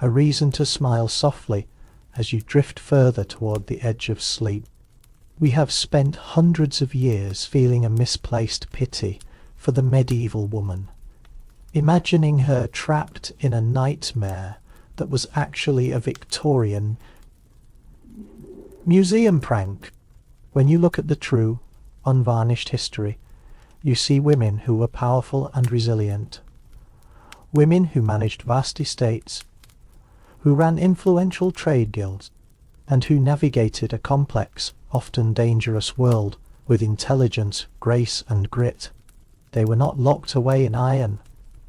a reason to smile softly as you drift further toward the edge of sleep. We have spent hundreds of years feeling a misplaced pity for the medieval woman, imagining her trapped in a nightmare that was actually a Victorian museum prank. When you look at the true, unvarnished history, you see women who were powerful and resilient, women who managed vast estates, who ran influential trade guilds, and who navigated a complex, often dangerous world with intelligence, grace, and grit. They were not locked away in iron.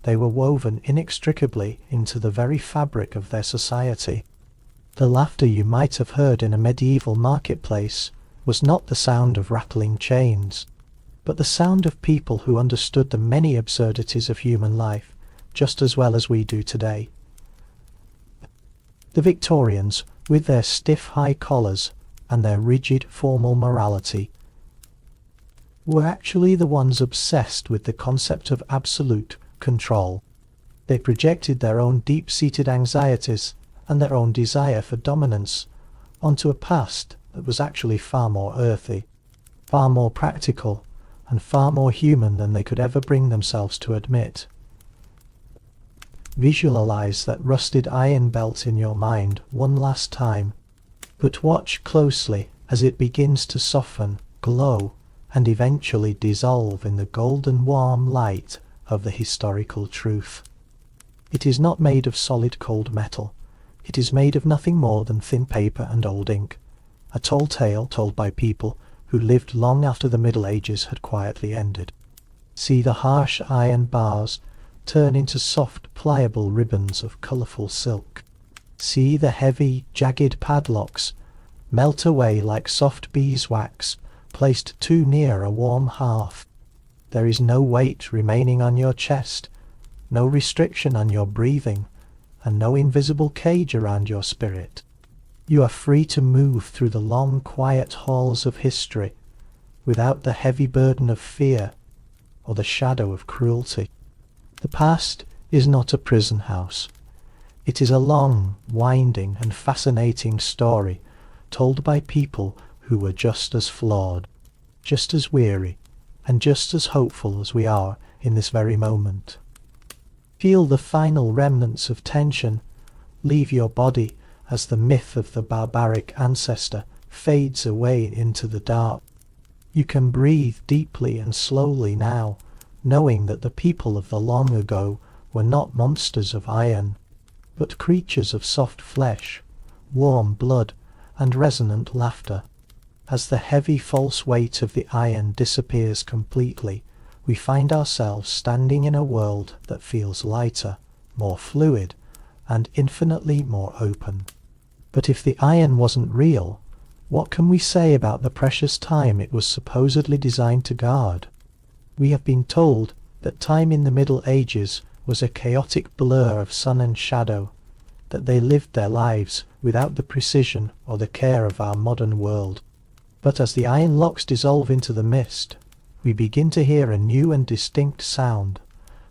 They were woven inextricably into the very fabric of their society. The laughter you might have heard in a medieval marketplace was not the sound of rattling chains, but the sound of people who understood the many absurdities of human life just as well as we do today. The Victorians, with their stiff high collars and their rigid formal morality, were actually the ones obsessed with the concept of absolute control. They projected their own deep-seated anxieties and their own desire for dominance onto a past that was actually far more earthy, far more practical, and far more human than they could ever bring themselves to admit. Visualize that rusted iron belt in your mind one last time, but watch closely as it begins to soften, glow, and eventually dissolve in the golden warm light of the historical truth. It is not made of solid cold metal. It is made of nothing more than thin paper and old ink, a tall tale told by people who lived long after the Middle Ages had quietly ended. See the harsh iron bars turn into soft, pliable ribbons of colourful silk. See the heavy, jagged padlocks melt away like soft beeswax placed too near a warm hearth. There is no weight remaining on your chest, no restriction on your breathing, and no invisible cage around your spirit. You are free to move through the long, quiet halls of history without the heavy burden of fear or the shadow of cruelty. The past is not a prison house. It is a long, winding, and fascinating story told by people who were just as flawed, just as weary, and just as hopeful as we are in this very moment. Feel the final remnants of tension leave your body as the myth of the barbaric ancestor fades away into the dark. You can breathe deeply and slowly now, knowing that the people of the long ago were not monsters of iron, but creatures of soft flesh, warm blood, and resonant laughter. As the heavy false weight of the iron disappears completely, we find ourselves standing in a world that feels lighter, more fluid, and infinitely more open. But if the iron wasn't real, what can we say about the precious time it was supposedly designed to guard? We have been told that time in the Middle Ages was a chaotic blur of sun and shadow, that they lived their lives without the precision or the care of our modern world. But as the iron locks dissolve into the mist, we begin to hear a new and distinct sound,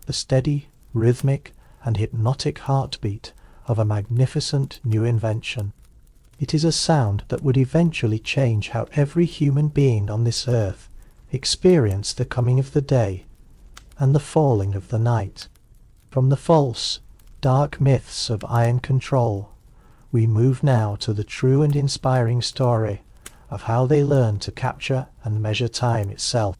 the steady, rhythmic, and hypnotic heartbeat of a magnificent new invention. It is a sound that would eventually change how every human being on this earth experienced the coming of the day and the falling of the night. From the false, dark myths of iron control, we move now to the true and inspiring story of how they learned to capture and measure time itself.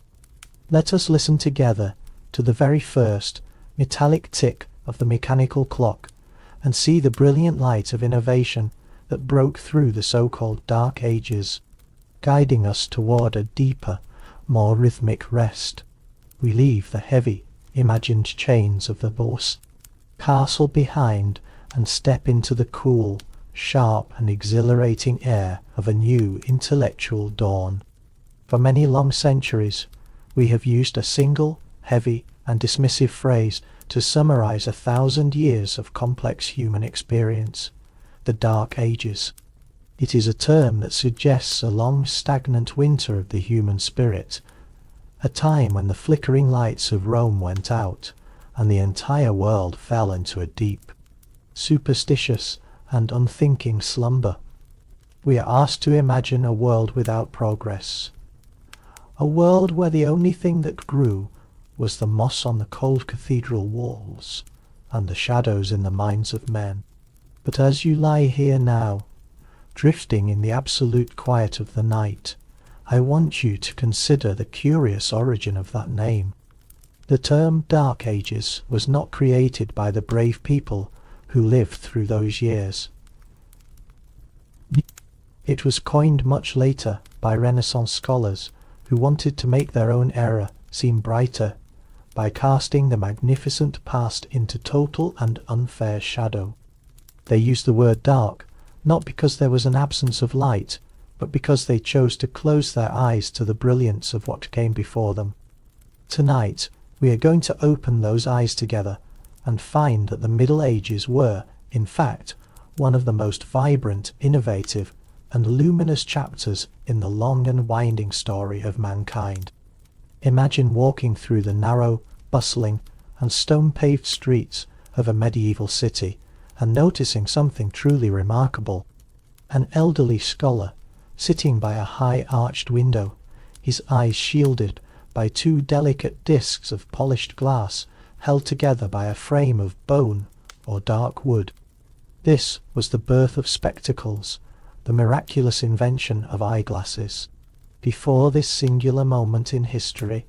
Let us listen together to the very first metallic tick of the mechanical clock and see the brilliant light of innovation that broke through the so-called Dark Ages, guiding us toward a deeper, more rhythmic rest. We leave the heavy, imagined chains of the boss castle behind and step into the cool, sharp and exhilarating air of a new intellectual dawn. For many long centuries, we have used a single, heavy and dismissive phrase to summarize 1,000 years of complex human experience, the Dark Ages. It is a term that suggests a long stagnant winter of the human spirit, a time when the flickering lights of Rome went out, and the entire world fell into a deep, superstitious and unthinking slumber. We are asked to imagine a world without progress, a world where the only thing that grew was the moss on the cold cathedral walls and the shadows in the minds of men. But as you lie here now, drifting in the absolute quiet of the night, I want you to consider the curious origin of that name. The term Dark Ages was not created by the brave people who lived through those years. It was coined much later by Renaissance scholars who wanted to make their own era seem brighter by casting the magnificent past into total and unfair shadow. They used the word dark not because there was an absence of light, but because they chose to close their eyes to the brilliance of what came before them. Tonight, we are going to open those eyes together and find that the Middle Ages were, in fact, one of the most vibrant, innovative, and luminous chapters in the long and winding story of mankind. Imagine walking through the narrow, bustling, and stone-paved streets of a medieval city and noticing something truly remarkable. An elderly scholar, sitting by a high-arched window, his eyes shielded by two delicate discs of polished glass held together by a frame of bone or dark wood. This was the birth of spectacles, the miraculous invention of eyeglasses. Before this singular moment in history,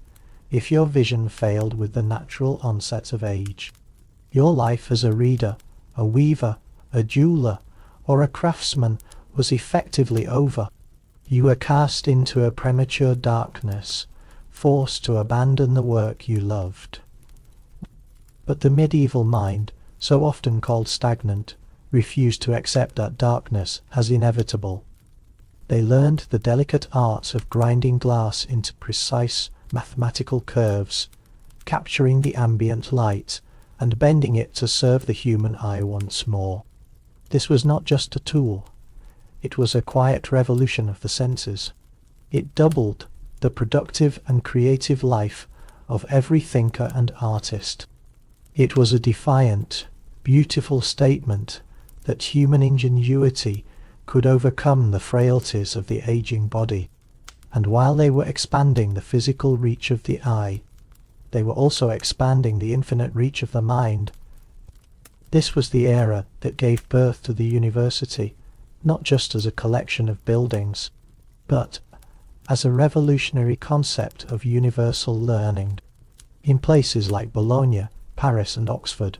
if your vision failed with the natural onset of age, your life as a reader, a weaver, a jeweller, or a craftsman was effectively over. You were cast into a premature darkness, forced to abandon the work you loved. But the medieval mind, so often called stagnant, refused to accept that darkness as inevitable. They learned the delicate arts of grinding glass into precise mathematical curves, capturing the ambient light and bending it to serve the human eye once more. This was not just a tool. It was a quiet revolution of the senses. It doubled the productive and creative life of every thinker and artist. It was a defiant, beautiful statement that human ingenuity could overcome the frailties of the aging body. And while they were expanding the physical reach of the eye, they were also expanding the infinite reach of the mind. This was the era that gave birth to the university, not just as a collection of buildings, but as a revolutionary concept of universal learning. In places like Bologna, Paris and Oxford,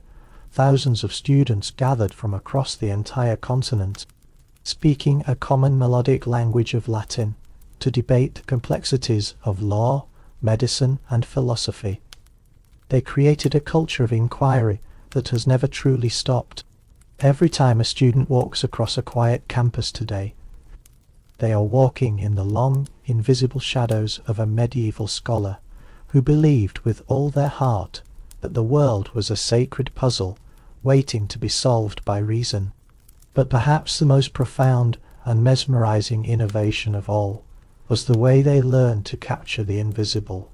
thousands of students gathered from across the entire continent, speaking a common melodic language of Latin, to debate the complexities of law, medicine, and philosophy. They created a culture of inquiry that has never truly stopped. Every time a student walks across a quiet campus today, they are walking in the long, invisible shadows of a medieval scholar who believed with all their heart that the world was a sacred puzzle waiting to be solved by reason. But perhaps the most profound and mesmerizing innovation of all was the way they learned to capture the invisible.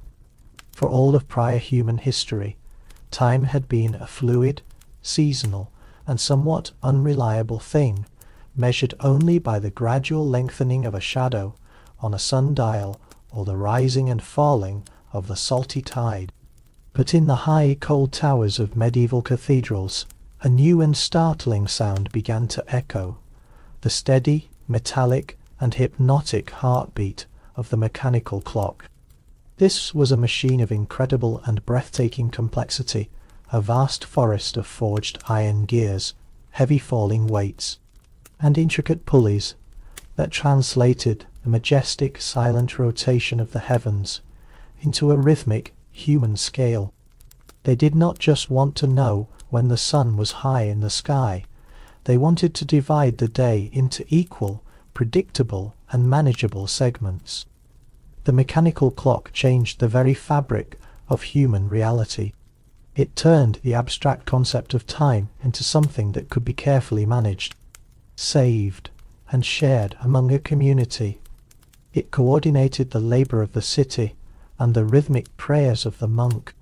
For all of prior human history, time had been a fluid, seasonal, and somewhat unreliable thing, measured only by the gradual lengthening of a shadow on a sundial or the rising and falling of the salty tide. But in the high, cold towers of medieval cathedrals, a new and startling sound began to echo, the steady, metallic, and hypnotic heartbeat of the mechanical clock. This was a machine of incredible and breathtaking complexity, a vast forest of forged iron gears, heavy falling weights, and intricate pulleys that translated the majestic, silent rotation of the heavens into a rhythmic, human scale. They did not just want to know when the sun was high in the sky. They wanted to divide the day into equal, predictable, and manageable segments. The mechanical clock changed the very fabric of human reality. It turned the abstract concept of time into something that could be carefully managed, saved, and shared among a community. It coordinated the labor of the city and the rhythmic prayers of the monk.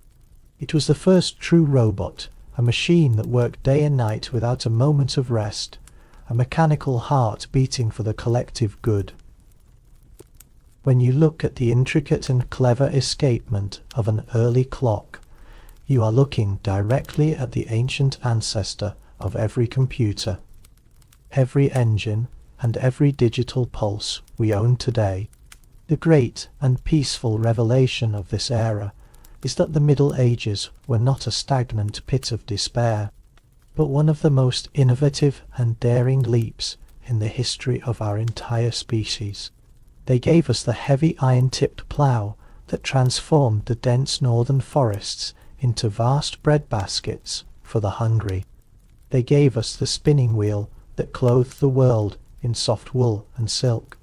It was the first true robot, a machine that worked day and night without a moment of rest, a mechanical heart beating for the collective good. When you look at the intricate and clever escapement of an early clock, you are looking directly at the ancient ancestor of every computer, every engine, and every digital pulse we own today. The great and peaceful revelation of this era is that the Middle Ages were not a stagnant pit of despair, but one of the most innovative and daring leaps in the history of our entire species. They gave us the heavy iron-tipped plough that transformed the dense northern forests into vast bread baskets for the hungry. They gave us the spinning wheel that clothed the world in soft wool and silk.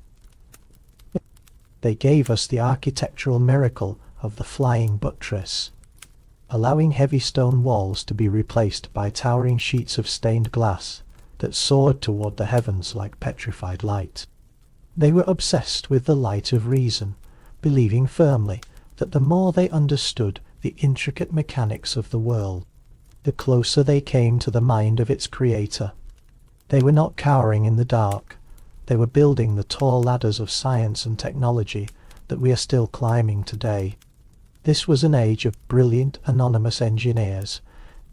They gave us the architectural miracle of the flying buttress, allowing heavy stone walls to be replaced by towering sheets of stained glass that soared toward the heavens like petrified light. They were obsessed with the light of reason, believing firmly that the more they understood the intricate mechanics of the world, the closer they came to the mind of its creator. They were not cowering in the dark. They were building the tall ladders of science and technology that we are still climbing today. This was an age of brilliant anonymous engineers,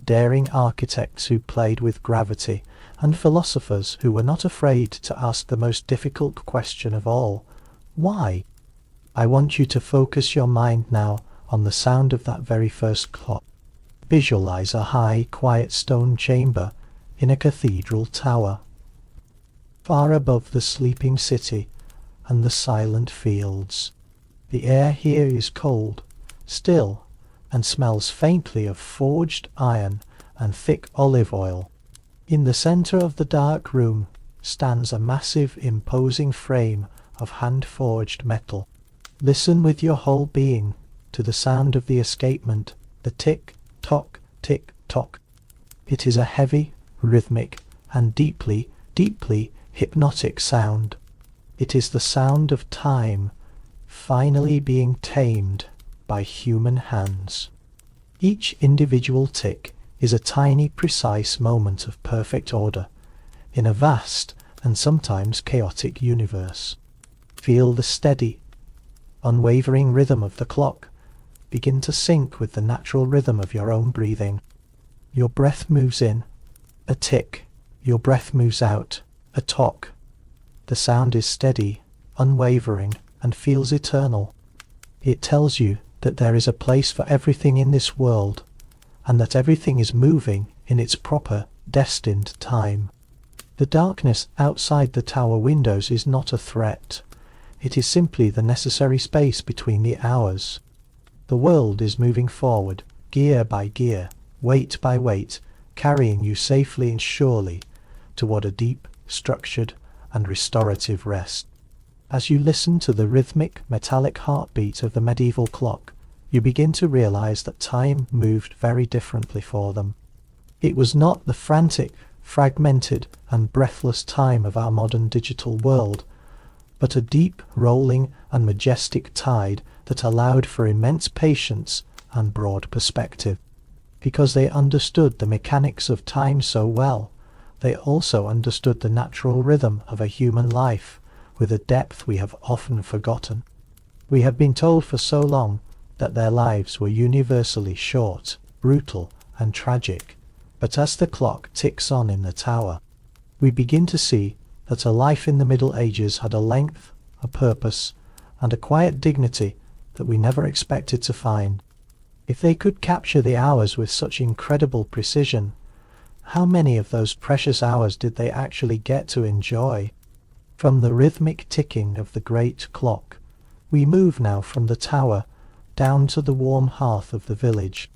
daring architects who played with gravity, and philosophers who were not afraid to ask the most difficult question of all: why? I want you to focus your mind now on the sound of that very first clock. Visualize a high, quiet stone chamber in a cathedral tower, far above the sleeping city and the silent fields. The air here is cold, still, and smells faintly of forged iron and thick olive oil. In the center of the dark room stands a massive, imposing frame of hand-forged metal. Listen with your whole being to the sound of the escapement, the tick-tock, tick-tock. It is a heavy, rhythmic, and deeply, deeply hypnotic sound. It is the sound of time finally being tamed by human hands. Each individual tick is a tiny, precise moment of perfect order in a vast and sometimes chaotic universe. Feel the steady, unwavering rhythm of the clock begin to sync with the natural rhythm of your own breathing. Your breath moves in, a tick. Your breath moves out, a tock. The sound is steady, unwavering, and feels eternal. It tells you that there is a place for everything in this world, and that everything is moving in its proper, destined time. The darkness outside the tower windows is not a threat. It is simply the necessary space between the hours. The world is moving forward, gear by gear, weight by weight, carrying you safely and surely toward a deep, structured, and restorative rest. As you listen to the rhythmic, metallic heartbeat of the medieval clock, you begin to realize that time moved very differently for them. It was not the frantic, fragmented, and breathless time of our modern digital world, but a deep, rolling, and majestic tide that allowed for immense patience and broad perspective. Because they understood the mechanics of time so well, they also understood the natural rhythm of a human life with a depth we have often forgotten. We have been told for so long that their lives were universally short, brutal, and tragic, but as the clock ticks on in the tower, we begin to see that a life in the Middle Ages had a length, a purpose, and a quiet dignity that we never expected to find. If they could capture the hours with such incredible precision, how many of those precious hours did they actually get to enjoy? From the rhythmic ticking of the great clock, we move now from the tower down to the warm hearth of the village,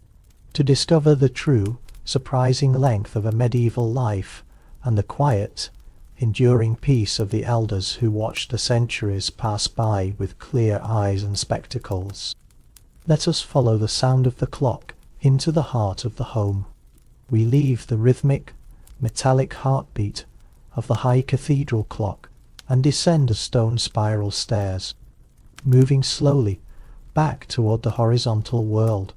to discover the true, surprising length of a medieval life and the quiet, enduring peace of the elders who watched the centuries pass by with clear eyes and spectacles. Let us follow the sound of the clock into the heart of the home. We leave the rhythmic, metallic heartbeat of the high cathedral clock and descend the stone spiral stairs, moving slowly back toward the horizontal world,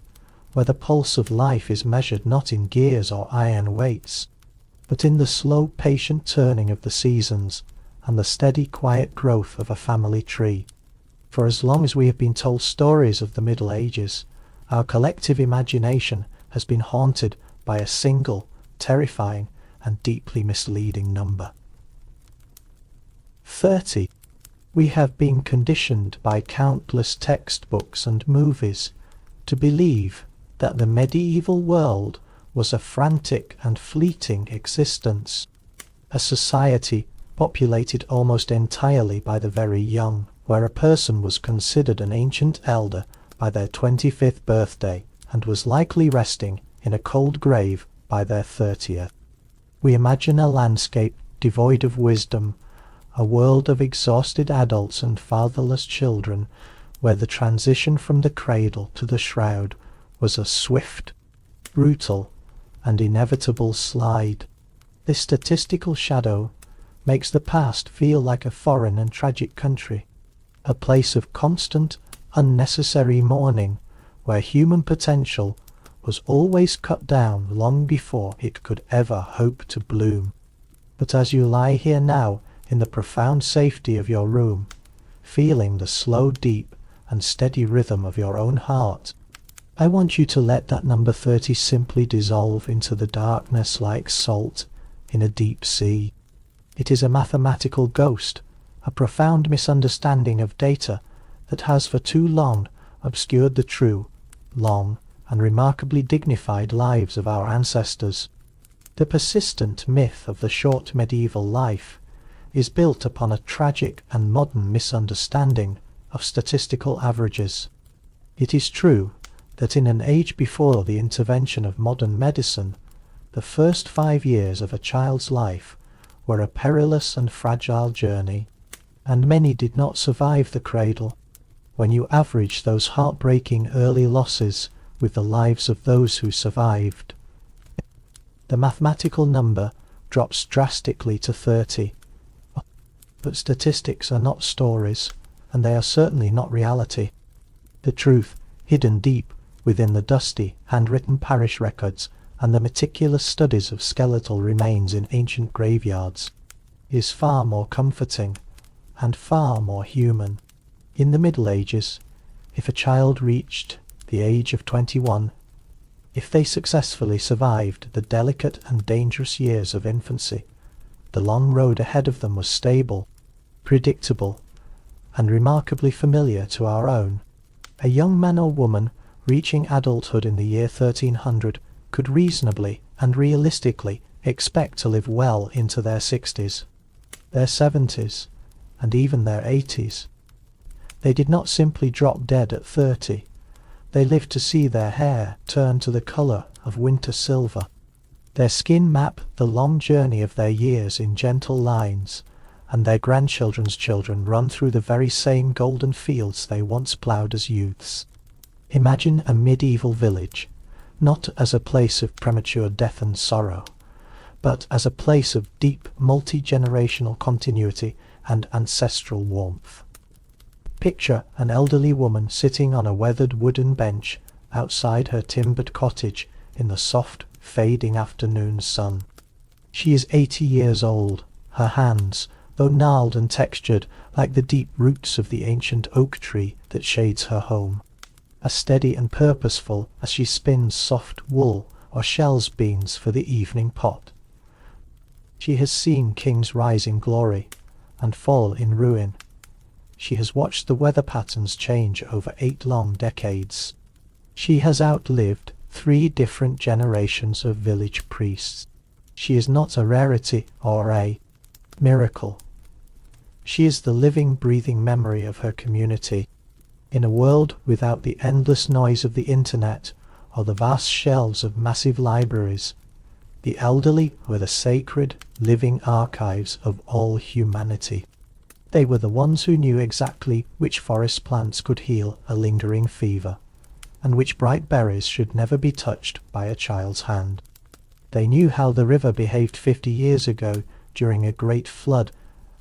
where the pulse of life is measured not in gears or iron weights, but in the slow, patient turning of the seasons and the steady, quiet growth of a family tree. For as long as we have been told stories of the Middle Ages, our collective imagination has been haunted by a single, terrifying, and deeply misleading number. 30. We have been conditioned by countless textbooks and movies to believe that the medieval world was a frantic and fleeting existence, a society populated almost entirely by the very young, where a person was considered an ancient elder by their 25th birthday and was likely resting in a cold grave by their 30th. We imagine a landscape devoid of wisdom, a world of exhausted adults and fatherless children, where the transition from the cradle to the shroud was a swift, brutal, and inevitable slide. This statistical shadow makes the past feel like a foreign and tragic country, a place of constant, unnecessary mourning, where human potential was always cut down long before it could ever hope to bloom. But as you lie here now in the profound safety of your room, feeling the slow, deep, and steady rhythm of your own heart, I want you to let that number 30 simply dissolve into the darkness like salt in a deep sea. It is a mathematical ghost, a profound misunderstanding of data that has for too long obscured the true, long, and remarkably dignified lives of our ancestors. The persistent myth of the short medieval life is built upon a tragic and modern misunderstanding of statistical averages. It is true that in an age before the intervention of modern medicine, the first 5 years of a child's life were a perilous and fragile journey, and many did not survive the cradle. When you average those heartbreaking early losses with the lives of those who survived, the mathematical number drops drastically to 30. But statistics are not stories, and they are certainly not reality. The truth, hidden deep within the dusty, handwritten parish records and the meticulous studies of skeletal remains in ancient graveyards, is far more comforting and far more human. In the Middle Ages, if a child reached the age of 21, if they successfully survived the delicate and dangerous years of infancy, the long road ahead of them was stable, predictable, and remarkably familiar to our own. A young man or woman reaching adulthood in the year 1300 could reasonably and realistically expect to live well into their 60s, their 70s, and even their 80s. They did not simply drop dead at 30. They live to see their hair turn to the colour of winter silver. Their skin map the long journey of their years in gentle lines, and their grandchildren's children run through the very same golden fields they once ploughed as youths. Imagine a medieval village, not as a place of premature death and sorrow, but as a place of deep multi-generational continuity and ancestral warmth. Picture an elderly woman sitting on a weathered wooden bench outside her timbered cottage in the soft, fading afternoon sun. She is 80 years old, her hands, though gnarled and textured like the deep roots of the ancient oak tree that shades her home, as steady and purposeful as she spins soft wool or shells beans for the evening pot. She has seen kings rise in glory and fall in ruin. She has watched the weather patterns change over 8 long decades. She has outlived 3 different generations of village priests. She is not a rarity or a miracle. She is the living, breathing memory of her community. In a world without the endless noise of the internet or the vast shelves of massive libraries, the elderly were the sacred, living archives of all humanity. They were the ones who knew exactly which forest plants could heal a lingering fever, and which bright berries should never be touched by a child's hand. They knew how the river behaved 50 years ago during a great flood,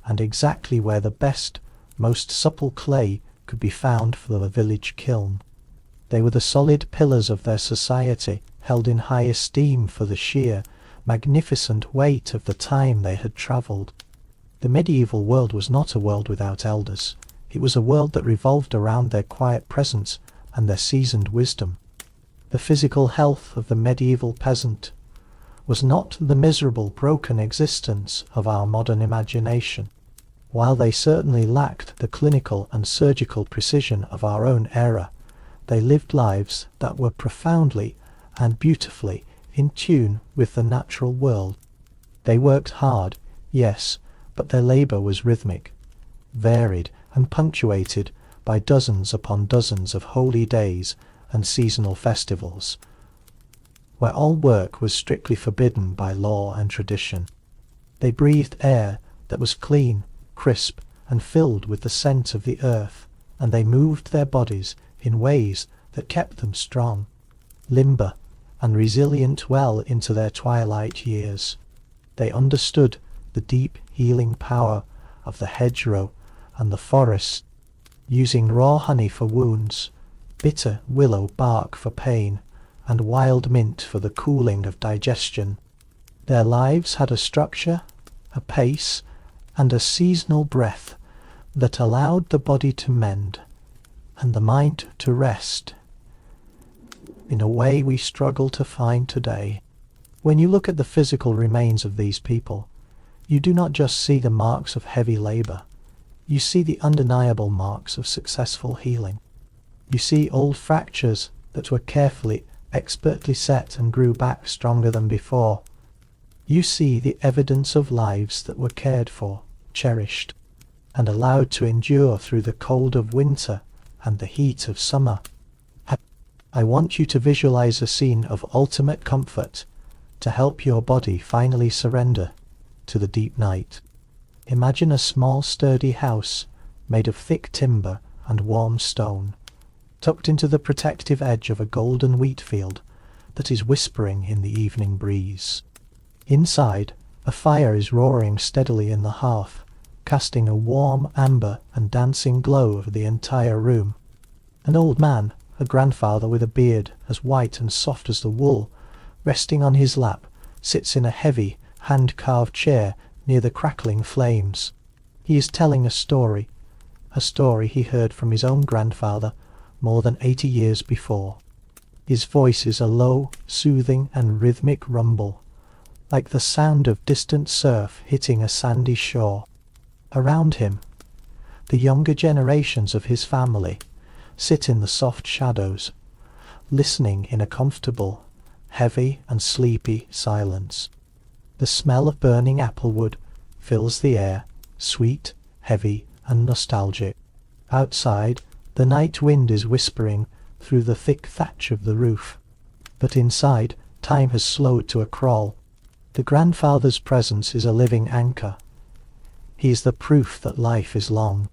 and exactly where the best, most supple clay could be found for the village kiln. They were the solid pillars of their society, held in high esteem for the sheer, magnificent weight of the time they had travelled. The medieval world was not a world without elders. It was a world that revolved around their quiet presence and their seasoned wisdom. The physical health of the medieval peasant was not the miserable, broken existence of our modern imagination. While they certainly lacked the clinical and surgical precision of our own era, they lived lives that were profoundly and beautifully in tune with the natural world. They worked hard, yes, but their labour was rhythmic, varied, and punctuated by dozens upon dozens of holy days and seasonal festivals, where all work was strictly forbidden by law and tradition. They breathed air that was clean, crisp, and filled with the scent of the earth, and they moved their bodies in ways that kept them strong, limber, and resilient well into their twilight years. They understood the deep healing power of the hedgerow and the forest, using raw honey for wounds, bitter willow bark for pain, and wild mint for the cooling of digestion. Their lives had a structure, a pace, and a seasonal breath that allowed the body to mend and the mind to rest in a way we struggle to find today. When you look at the physical remains of these people, you do not just see the marks of heavy labour. You see the undeniable marks of successful healing. You see old fractures that were carefully, expertly set and grew back stronger than before. You see the evidence of lives that were cared for, cherished, and allowed to endure through the cold of winter and the heat of summer. I want you to visualize a scene of ultimate comfort to help your body finally surrender to the deep night. Imagine a small sturdy house made of thick timber and warm stone, tucked into the protective edge of a golden wheat field that is whispering in the evening breeze. Inside, a fire is roaring steadily in the hearth, casting a warm amber and dancing glow over the entire room. An old man, a grandfather with a beard as white and soft as the wool, resting on his lap, sits in a heavy, hand-carved chair near the crackling flames. He is telling a story he heard from his own grandfather more than 80 years before. His voice is a low, soothing and rhythmic rumble, like the sound of distant surf hitting a sandy shore. Around him, the younger generations of his family sit in the soft shadows, listening in a comfortable, heavy and sleepy silence. The smell of burning applewood fills the air, sweet, heavy and nostalgic. Outside, the night wind is whispering through the thick thatch of the roof. But inside, time has slowed to a crawl. The grandfather's presence is a living anchor. He is the proof that life is long,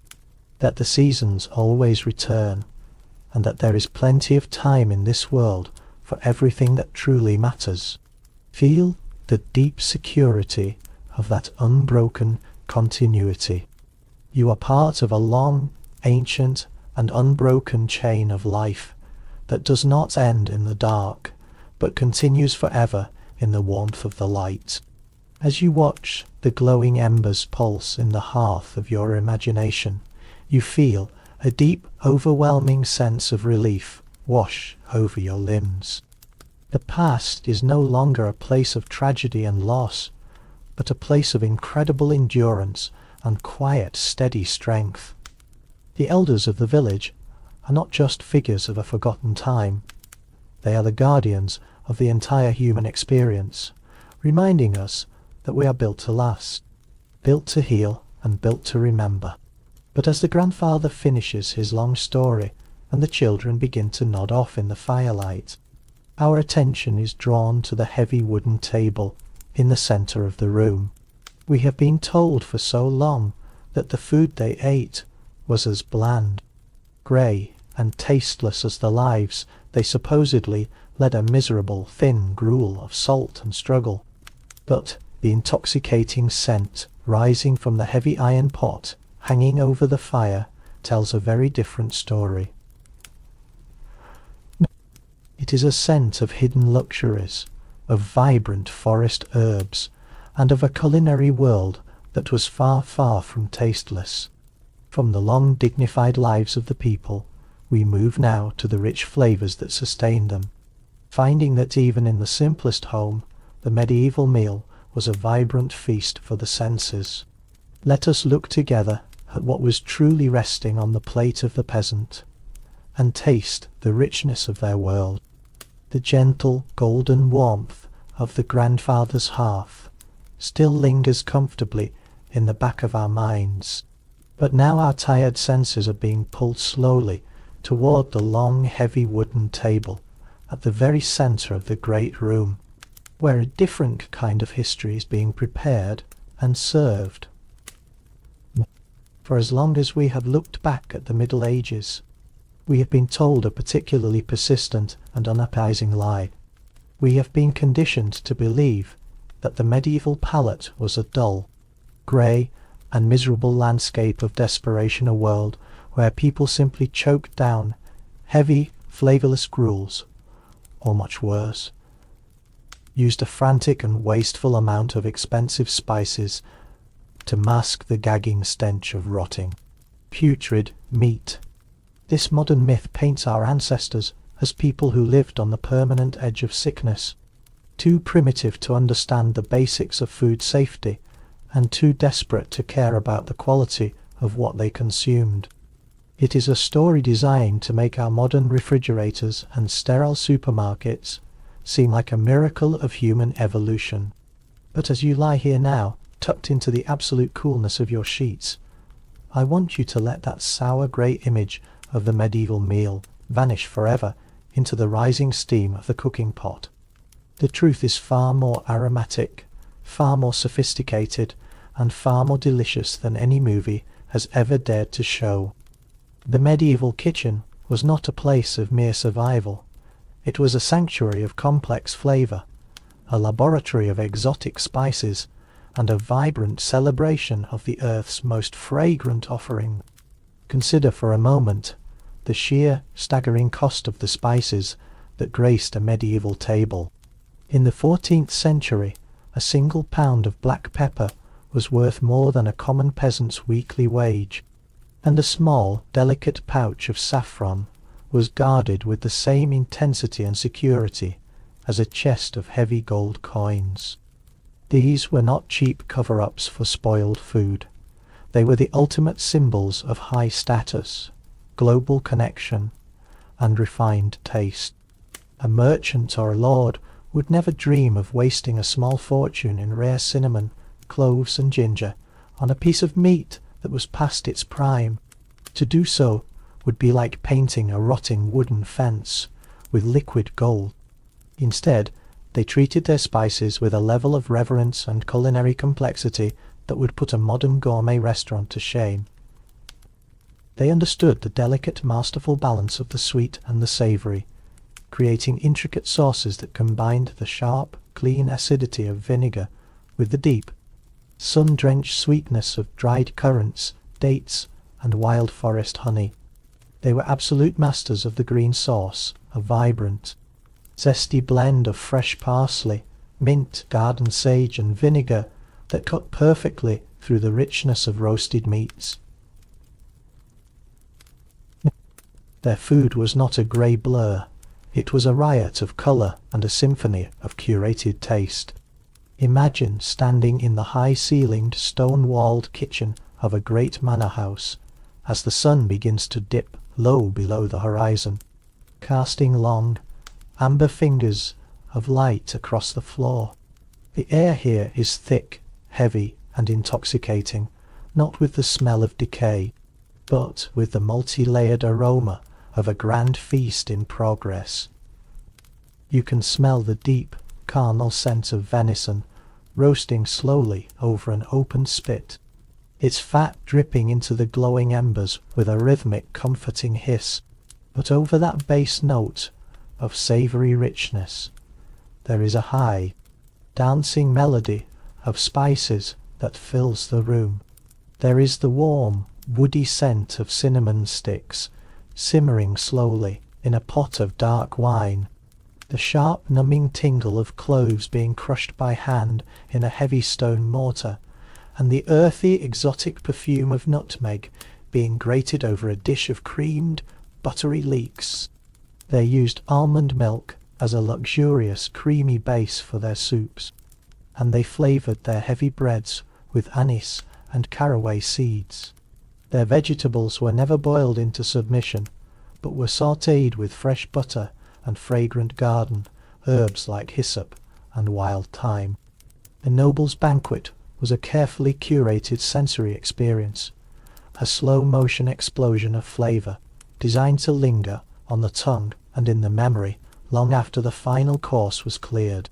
that the seasons always return, and that there is plenty of time in this world for everything that truly matters. Feel the deep security of that unbroken continuity. You are part of a long, ancient, and unbroken chain of life that does not end in the dark, but continues forever in the warmth of the light. As you watch the glowing embers pulse in the hearth of your imagination, you feel a deep, overwhelming sense of relief wash over your limbs. The past is no longer a place of tragedy and loss, but a place of incredible endurance and quiet, steady strength. The elders of the village are not just figures of a forgotten time. They are the guardians of the entire human experience, reminding us that we are built to last, built to heal, and built to remember. But as the grandfather finishes his long story and the children begin to nod off in the firelight, our attention is drawn to the heavy wooden table in the centre of the room. We have been told for so long that the food they ate was as bland, grey, and tasteless as the lives they supposedly led a miserable, thin gruel of salt and struggle. But the intoxicating scent rising from the heavy iron pot hanging over the fire tells a very different story. It is a scent of hidden luxuries, of vibrant forest herbs, and of a culinary world that was far, far from tasteless. From the long, dignified lives of the people, we move now to the rich flavours that sustain them, finding that even in the simplest home, the medieval meal was a vibrant feast for the senses. Let us look together at what was truly resting on the plate of the peasant, and taste the richness of their world. The gentle, golden warmth of the grandfather's hearth still lingers comfortably in the back of our minds, but now our tired senses are being pulled slowly toward the long, heavy wooden table at the very centre of the great room, where a different kind of history is being prepared and served. For as long as we have looked back at the Middle Ages, we have been told a particularly persistent and unappeasing lie. We have been conditioned to believe that the medieval palate was a dull, grey, and miserable landscape of desperation, a world where people simply choked down heavy, flavourless gruels, or much worse, used a frantic and wasteful amount of expensive spices to mask the gagging stench of rotting, putrid meat. This modern myth paints our ancestors as people who lived on the permanent edge of sickness, too primitive to understand the basics of food safety, and too desperate to care about the quality of what they consumed. It is a story designed to make our modern refrigerators and sterile supermarkets seem like a miracle of human evolution. But as you lie here now, tucked into the absolute coolness of your sheets, I want you to let that sour grey image of the medieval meal vanish forever into the rising steam of the cooking pot. The truth is far more aromatic, far more sophisticated, and far more delicious than any movie has ever dared to show. The medieval kitchen was not a place of mere survival. It was a sanctuary of complex flavour, a laboratory of exotic spices, and a vibrant celebration of the earth's most fragrant offering. Consider for a moment the sheer, staggering cost of the spices that graced a medieval table. In the 14th century, a single pound of black pepper was worth more than a common peasant's weekly wage, and a small, delicate pouch of saffron was guarded with the same intensity and security as a chest of heavy gold coins. These were not cheap cover-ups for spoiled food. They were the ultimate symbols of high status, global connection, and refined taste. A merchant or a lord would never dream of wasting a small fortune in rare cinnamon, cloves, and ginger on a piece of meat that was past its prime. To do so would be like painting a rotting wooden fence with liquid gold. Instead, they treated their spices with a level of reverence and culinary complexity that would put a modern gourmet restaurant to shame. They understood the delicate, masterful balance of the sweet and the savoury, creating intricate sauces that combined the sharp, clean acidity of vinegar with the deep, sun-drenched sweetness of dried currants, dates, and wild forest honey. They were absolute masters of the green sauce, a vibrant, zesty blend of fresh parsley, mint, garden sage, and vinegar that cut perfectly through the richness of roasted meats. Their food was not a grey blur. It was a riot of colour and a symphony of curated taste. Imagine standing in the high-ceilinged, stone-walled kitchen of a great manor house as the sun begins to dip low below the horizon, casting long, amber fingers of light across the floor. The air here is thick, heavy, and intoxicating, not with the smell of decay, but with the multi-layered aroma of a grand feast in progress. You can smell the deep, carnal scent of venison roasting slowly over an open spit, its fat dripping into the glowing embers with a rhythmic, comforting hiss. But over that base note of savoury richness, there is a high, dancing melody of spices that fills the room. There is the warm, woody scent of cinnamon sticks simmering slowly in a pot of dark wine, the sharp numbing tingle of cloves being crushed by hand in a heavy stone mortar, and the earthy exotic perfume of nutmeg being grated over a dish of creamed, buttery leeks. They used almond milk as a luxurious, creamy base for their soups, and they flavoured their heavy breads with anise and caraway seeds. Their vegetables were never boiled into submission, but were sautéed with fresh butter and fragrant garden herbs like hyssop and wild thyme. A noble's banquet was a carefully curated sensory experience, a slow-motion explosion of flavour designed to linger on the tongue and in the memory long after the final course was cleared.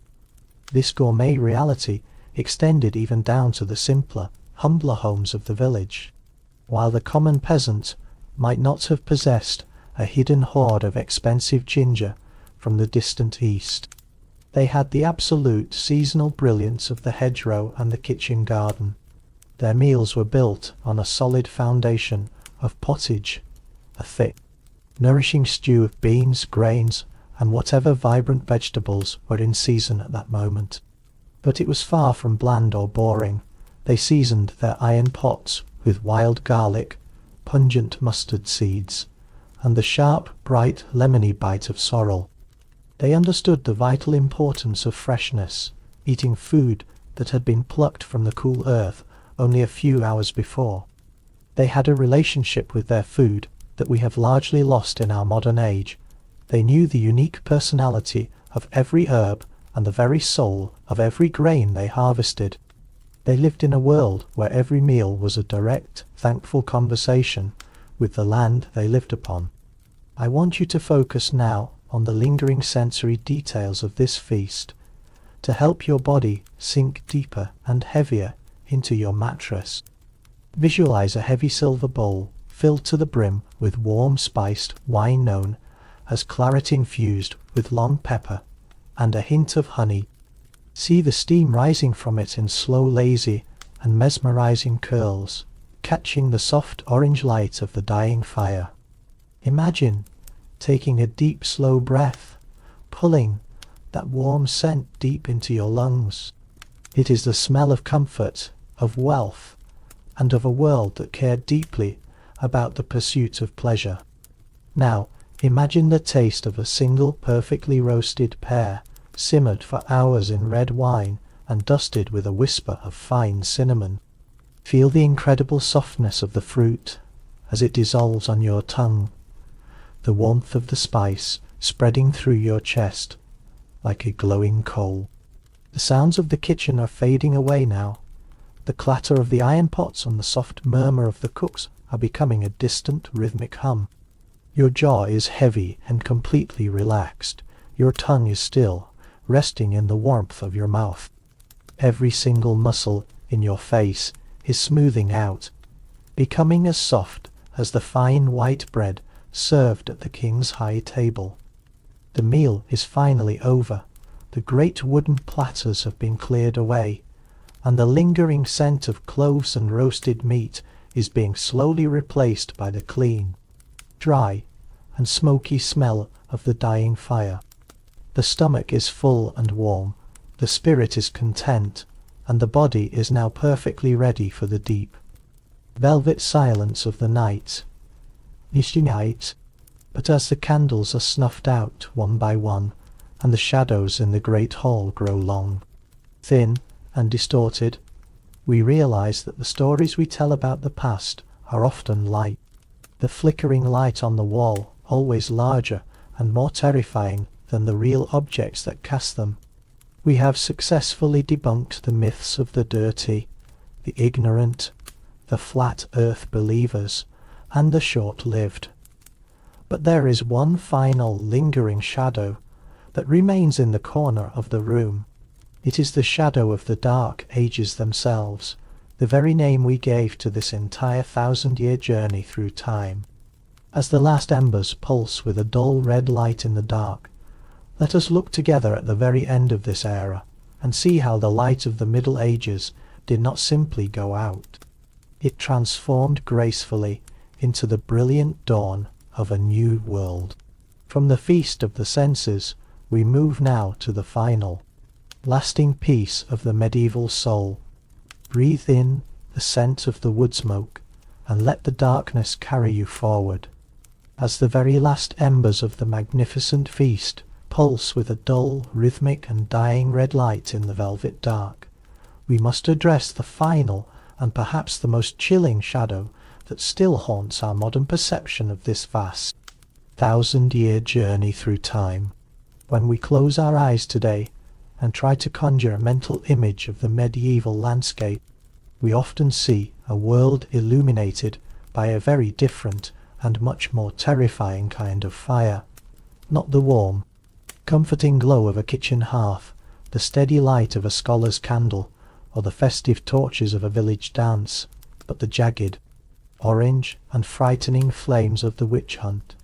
This gourmet reality extended even down to the simpler, humbler homes of the village. While the common peasant might not have possessed a hidden hoard of expensive ginger from the distant east, they had the absolute seasonal brilliance of the hedgerow and the kitchen garden. Their meals were built on a solid foundation of pottage, a thick, nourishing stew of beans, grains, and whatever vibrant vegetables were in season at that moment. But it was far from bland or boring. They seasoned their iron pots with wild garlic, pungent mustard seeds, and the sharp, bright, lemony bite of sorrel. They understood the vital importance of freshness, eating food that had been plucked from the cool earth only a few hours before. They had a relationship with their food that we have largely lost in our modern age. They knew the unique personality of every herb and the very soul of every grain they harvested. They lived in a world where every meal was a direct, thankful conversation with the land they lived upon. I want you to focus now on the lingering sensory details of this feast, to help your body sink deeper and heavier into your mattress. Visualize a heavy silver bowl filled to the brim with warm spiced wine known as claret infused with long pepper and a hint of honey. See the steam rising from it in slow, lazy, and mesmerizing curls, catching the soft orange light of the dying fire. Imagine taking a deep, slow breath, pulling that warm scent deep into your lungs. It is the smell of comfort, of wealth, and of a world that cared deeply about the pursuit of pleasure. Now, imagine the taste of a single perfectly roasted pear, simmered for hours in red wine and dusted with a whisper of fine cinnamon. Feel the incredible softness of the fruit as it dissolves on your tongue, the warmth of the spice spreading through your chest like a glowing coal. The sounds of the kitchen are fading away now. The clatter of the iron pots and the soft murmur of the cooks are becoming a distant rhythmic hum. Your jaw is heavy and completely relaxed. Your tongue is still, resting in the warmth of your mouth. Every single muscle in your face is smoothing out, becoming as soft as the fine white bread served at the king's high table. The meal is finally over. The great wooden platters have been cleared away, and the lingering scent of cloves and roasted meat is being slowly replaced by the clean, dry, and smoky smell of the dying fire. The stomach is full and warm, the spirit is content, and the body is now perfectly ready for the deep, velvet silence of the night. Night. But as the candles are snuffed out one by one, and the shadows in the great hall grow long, thin, and distorted, we realize that the stories we tell about the past are often light. The flickering light on the wall, always larger and more terrifying than the real objects that cast them. We have successfully debunked the myths of the dirty, the ignorant, the flat earth believers, and the short-lived. But there is one final lingering shadow that remains in the corner of the room. It is the shadow of the Dark Ages themselves, the very name we gave to this entire 1,000-year journey through time. As the last embers pulse with a dull red light in the dark, let us look together at the very end of this era and see how the light of the Middle Ages did not simply go out. It transformed gracefully into the brilliant dawn of a new world. From the feast of the senses, we move now to the final, lasting peace of the medieval soul. Breathe in the scent of the wood smoke, and let the darkness carry you forward. As the very last embers of the magnificent feast pulse with a dull, rhythmic and dying red light in the velvet dark, we must address the final and perhaps the most chilling shadow that still haunts our modern perception of this vast, 1,000-year journey through time. When we close our eyes today and try to conjure a mental image of the medieval landscape, we often see a world illuminated by a very different and much more terrifying kind of fire. Not the warm, comforting glow of a kitchen hearth, the steady light of a scholar's candle, or the festive torches of a village dance, but the jagged, orange and frightening flames of the witch hunt.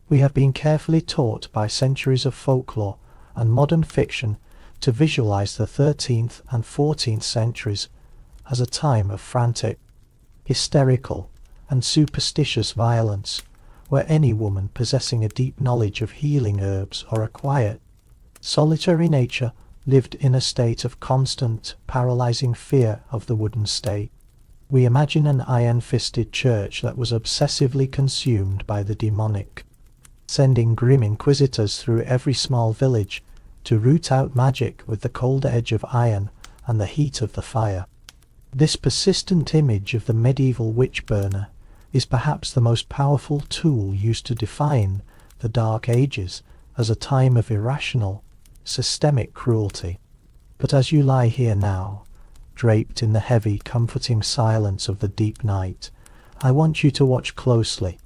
We have been carefully taught by centuries of folklore and modern fiction to visualize the 13th and 14th centuries as a time of frantic, hysterical, and superstitious violence, where any woman possessing a deep knowledge of healing herbs or a quiet, solitary nature lived in a state of constant, paralyzing fear of the wooden stake. We imagine an iron-fisted church that was obsessively consumed by the demonic, sending grim inquisitors through every small village to root out magic with the cold edge of iron and the heat of the fire. This persistent image of the medieval witch-burner is perhaps the most powerful tool used to define the Dark Ages as a time of irrational, systemic cruelty. But as you lie here now, draped in the heavy, comforting silence of the deep night, I want you to watch closely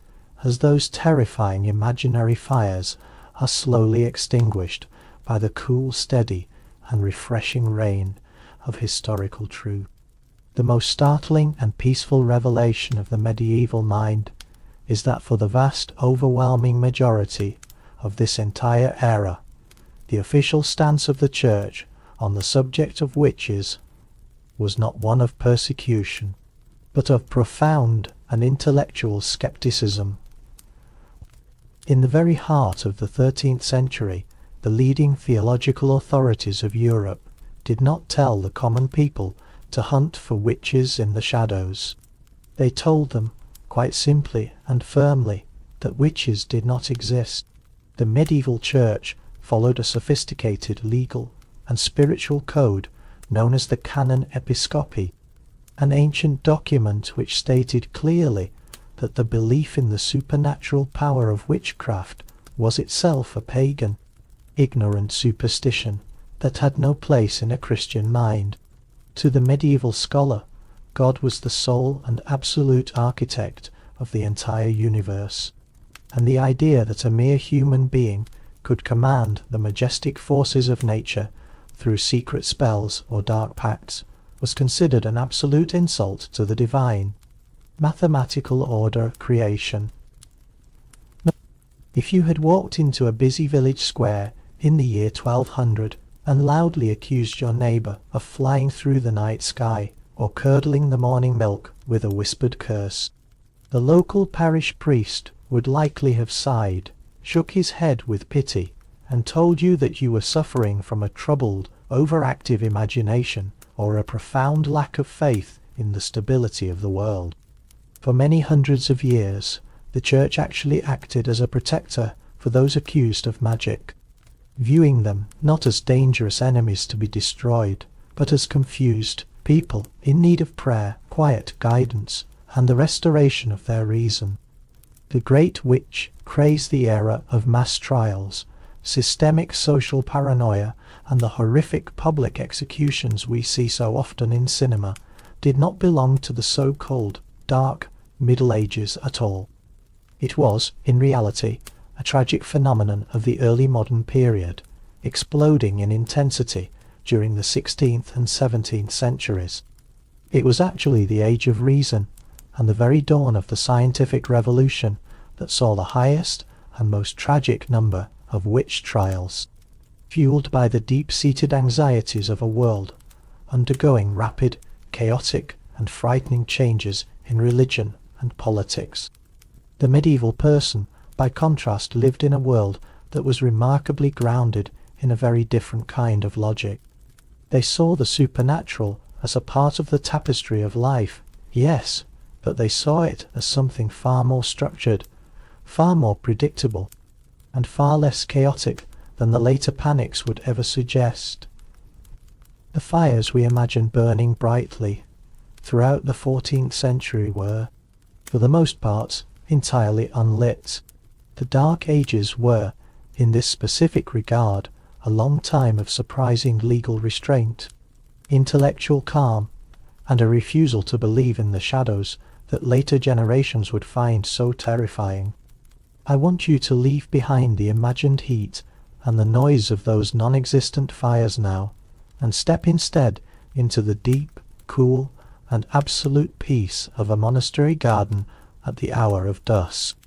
as those terrifying imaginary fires are slowly extinguished by the cool, steady, and refreshing rain of historical truth. The most startling and peaceful revelation of the medieval mind is that for the vast, overwhelming majority of this entire era, the official stance of the Church on the subject of witches was not one of persecution, but of profound and intellectual skepticism. In the very heart of the 13th century, the leading theological authorities of Europe did not tell the common people to hunt for witches in the shadows. They told them, quite simply and firmly, that witches did not exist. The medieval church followed a sophisticated legal and spiritual code known as the Canon Episcopi, an ancient document which stated clearly that the belief in the supernatural power of witchcraft was itself a pagan, ignorant superstition that had no place in a Christian mind. To the medieval scholar, God was the sole and absolute architect of the entire universe. and the idea that a mere human being could command the majestic forces of nature through secret spells or dark pacts was considered an absolute insult to the divine, mathematical order of creation. If you had walked into a busy village square in the year 1200 and loudly accused your neighbour of flying through the night sky or curdling the morning milk with a whispered curse, the local parish priest would likely have sighed, shook his head with pity, and told you that you were suffering from a troubled, overactive imagination or a profound lack of faith in the stability of the world. For many hundreds of years, the Church actually acted as a protector for those accused of magic, viewing them not as dangerous enemies to be destroyed, but as confused people in need of prayer, quiet guidance, and the restoration of their reason. The Great Witch crazed the era of mass trials, systemic social paranoia, and the horrific public executions we see so often in cinema did not belong to the so-called dark Middle Ages at all. It was, in reality, a tragic phenomenon of the early modern period, exploding in intensity during the 16th and 17th centuries. It was actually the Age of Reason and the very dawn of the scientific revolution that saw the highest and most tragic number of witch trials, fueled by the deep-seated anxieties of a world undergoing rapid, chaotic, and frightening changes in religion and politics. The medieval person, by contrast, lived in a world that was remarkably grounded in a very different kind of logic. They saw the supernatural as a part of the tapestry of life, yes, but they saw it as something far more structured, far more predictable, and far less chaotic than the later panics would ever suggest. The fires we imagine burning brightly throughout the 14th century were, for the most part, entirely unlit. The Dark Ages were, in this specific regard, a long time of surprising legal restraint, intellectual calm, and a refusal to believe in the shadows that later generations would find so terrifying. I want you to leave behind the imagined heat and the noise of those non-existent fires now, and step instead into the deep, cool, and absolute peace of a monastery garden at the hour of dusk.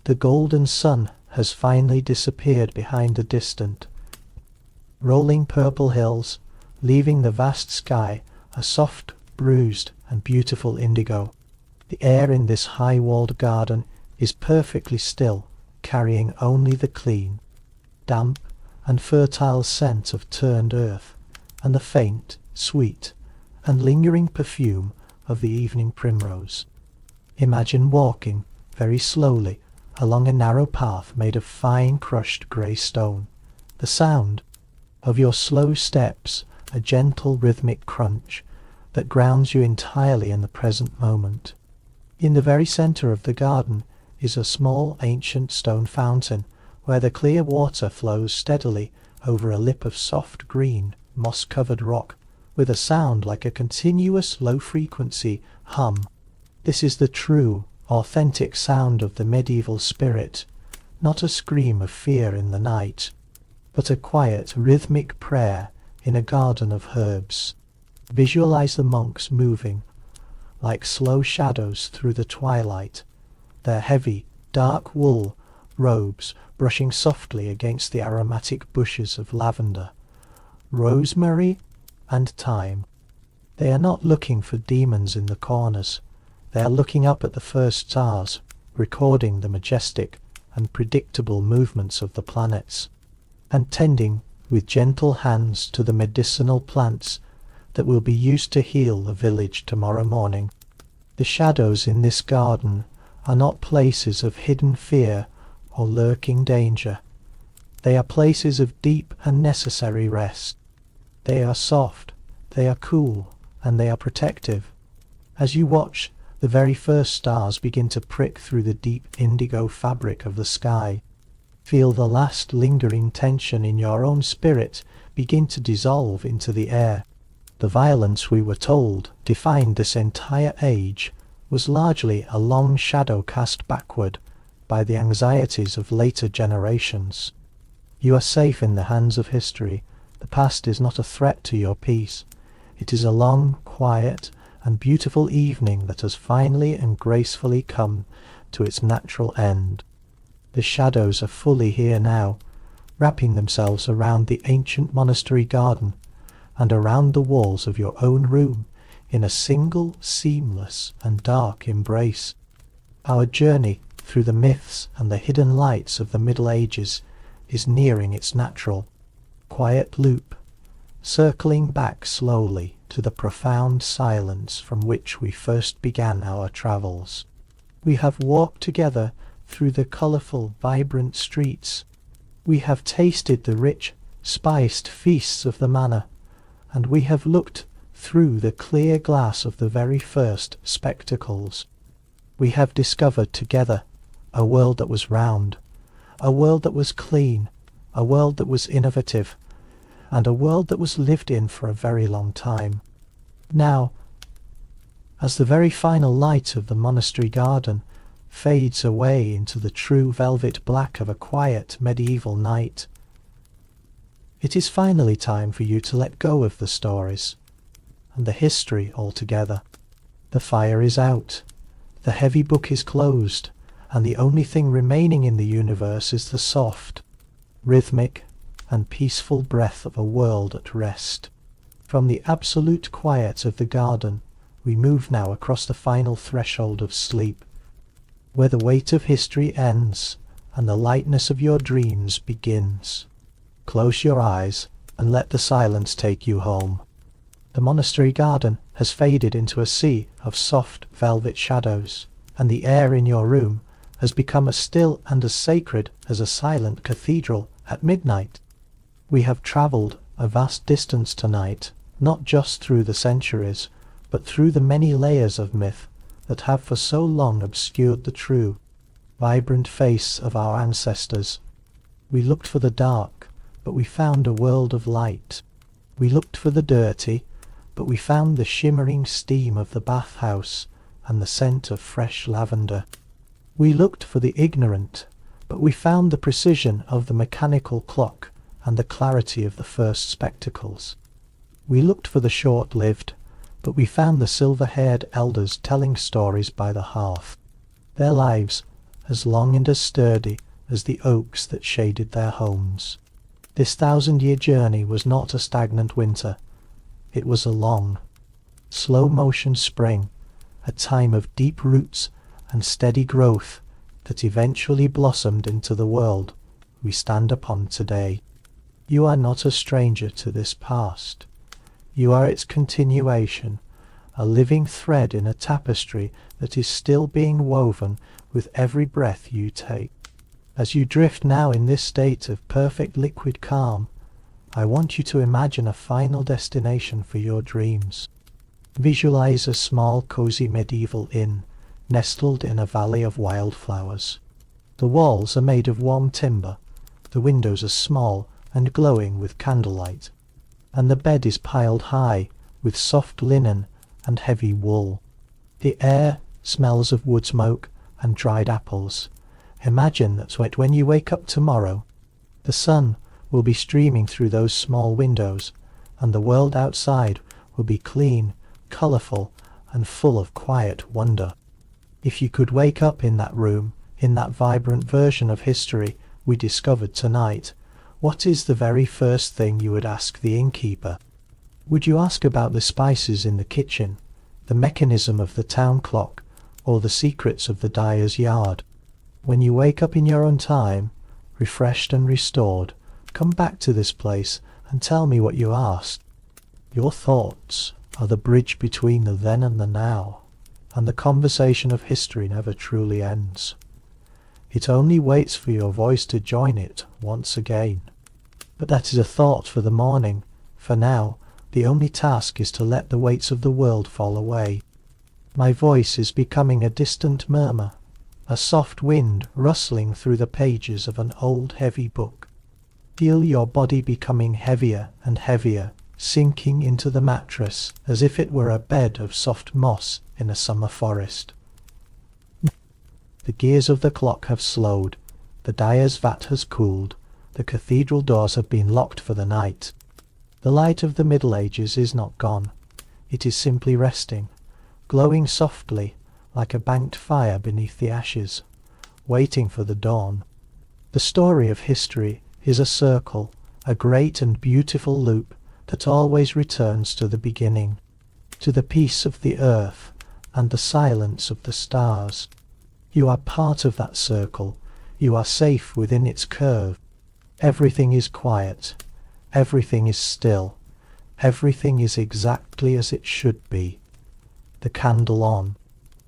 The golden sun has finally disappeared behind the distant, rolling purple hills, leaving the vast sky a soft, bruised, and beautiful indigo. The air in this high-walled garden is perfectly still, carrying only the clean, damp, and fertile scent of turned earth, and the faint, sweet, and lingering perfume of the evening primrose. Imagine walking very slowly along a narrow path made of fine crushed grey stone. The sound of your slow steps, a gentle rhythmic crunch that grounds you entirely in the present moment. In the very centre of the garden is a small ancient stone fountain where the clear water flows steadily over a lip of soft green, moss-covered rock with a sound like a continuous low-frequency hum. This is the true, authentic sound of the medieval spirit, not a scream of fear in the night, but a quiet, rhythmic prayer in a garden of herbs. Visualize the monks moving, like slow shadows through the twilight, their heavy, dark wool robes brushing softly against the aromatic bushes of lavender, rosemary, and thyme. They are not looking for demons in the corners. They are looking up at the first stars, recording the majestic and predictable movements of the planets, and tending with gentle hands to the medicinal plants that will be used to heal the village tomorrow morning. The shadows in this garden are not places of hidden fear or lurking danger. They are places of deep and necessary rest. They are soft, they are cool, and they are protective. As you watch, the very first stars begin to prick through the deep indigo fabric of the sky. Feel the last lingering tension in your own spirit begin to dissolve into the air. The violence, we were told, defined this entire age was largely a long shadow cast backward by the anxieties of later generations. You are safe in the hands of history. The past is not a threat to your peace. It is a long, quiet, and beautiful evening that has finally and gracefully come to its natural end. The shadows are fully here now, wrapping themselves around the ancient monastery garden and around the walls of your own room in a single, seamless, and dark embrace. Our journey through the myths and the hidden lights of the Middle Ages is nearing its natural, quiet loop, circling back slowly to the profound silence from which we first began our travels. We have walked together through the colourful, vibrant streets. We have tasted the rich, spiced feasts of the manor, and we have looked through the clear glass of the very first spectacles. We have discovered together a world that was round, a world that was clean, a world that was innovative, and a world that was lived in for a very long time. Now, as the very final light of the monastery garden fades away into the true velvet black of a quiet medieval night, it is finally time for you to let go of the stories and the history altogether. The fire is out, the heavy book is closed, and the only thing remaining in the universe is the soft, rhythmic, and peaceful breath of a world at rest. From the absolute quiet of the garden, we move now across the final threshold of sleep, where the weight of history ends and the lightness of your dreams begins. Close your eyes and let the silence take you home. The monastery garden has faded into a sea of soft velvet shadows, and the air in your room has become as still and as sacred as a silent cathedral at midnight. We have travelled a vast distance tonight, not just through the centuries, but through the many layers of myth that have for so long obscured the true, vibrant face of our ancestors. We looked for the dark, but we found a world of light. We looked for the dirty, but we found the shimmering steam of the bathhouse and the scent of fresh lavender. We looked for the ignorant, but we found the precision of the mechanical clock and the clarity of the first spectacles. We looked for the short-lived, but we found the silver-haired elders telling stories by the hearth, their lives as long and as sturdy as the oaks that shaded their homes. This 1,000-year journey was not a stagnant winter. It was a long, slow-motion spring, a time of deep roots and steady growth that eventually blossomed into the world we stand upon today. You are not a stranger to this past. You are its continuation, a living thread in a tapestry that is still being woven with every breath you take. As you drift now in this state of perfect liquid calm, I want you to imagine a final destination for your dreams. Visualize a small, cozy medieval inn, nestled in a valley of wildflowers. The walls are made of warm timber, the windows are small and glowing with candlelight, and the bed is piled high with soft linen and heavy wool. The air smells of wood smoke and dried apples. Imagine that when you wake up tomorrow, the sun will be streaming through those small windows, and the world outside will be clean, colourful, and full of quiet wonder. If you could wake up in that room, in that vibrant version of history we discovered tonight, what is the very first thing you would ask the innkeeper? Would you ask about the spices in the kitchen, the mechanism of the town clock, or the secrets of the dyer's yard? When you wake up in your own time, refreshed and restored, come back to this place and tell me what you asked. Your thoughts are the bridge between the then and the now, and the conversation of history never truly ends. It only waits for your voice to join it once again. But that is a thought for the morning. For now, the only task is to let the weights of the world fall away. My voice is becoming a distant murmur, a soft wind rustling through the pages of an old heavy book. Feel your body becoming heavier and heavier, sinking into the mattress as if it were a bed of soft moss in a summer forest. The gears of the clock have slowed, the dyer's vat has cooled, the cathedral doors have been locked for the night. The light of the Middle Ages is not gone. It is simply resting, glowing softly like a banked fire beneath the ashes, waiting for the dawn. The story of history is a circle, a great and beautiful loop that always returns to the beginning, to the peace of the earth and the silence of the stars. You are part of that circle. You are safe within its curve. Everything is quiet. Everything is still. Everything is exactly as it should be. The candle on.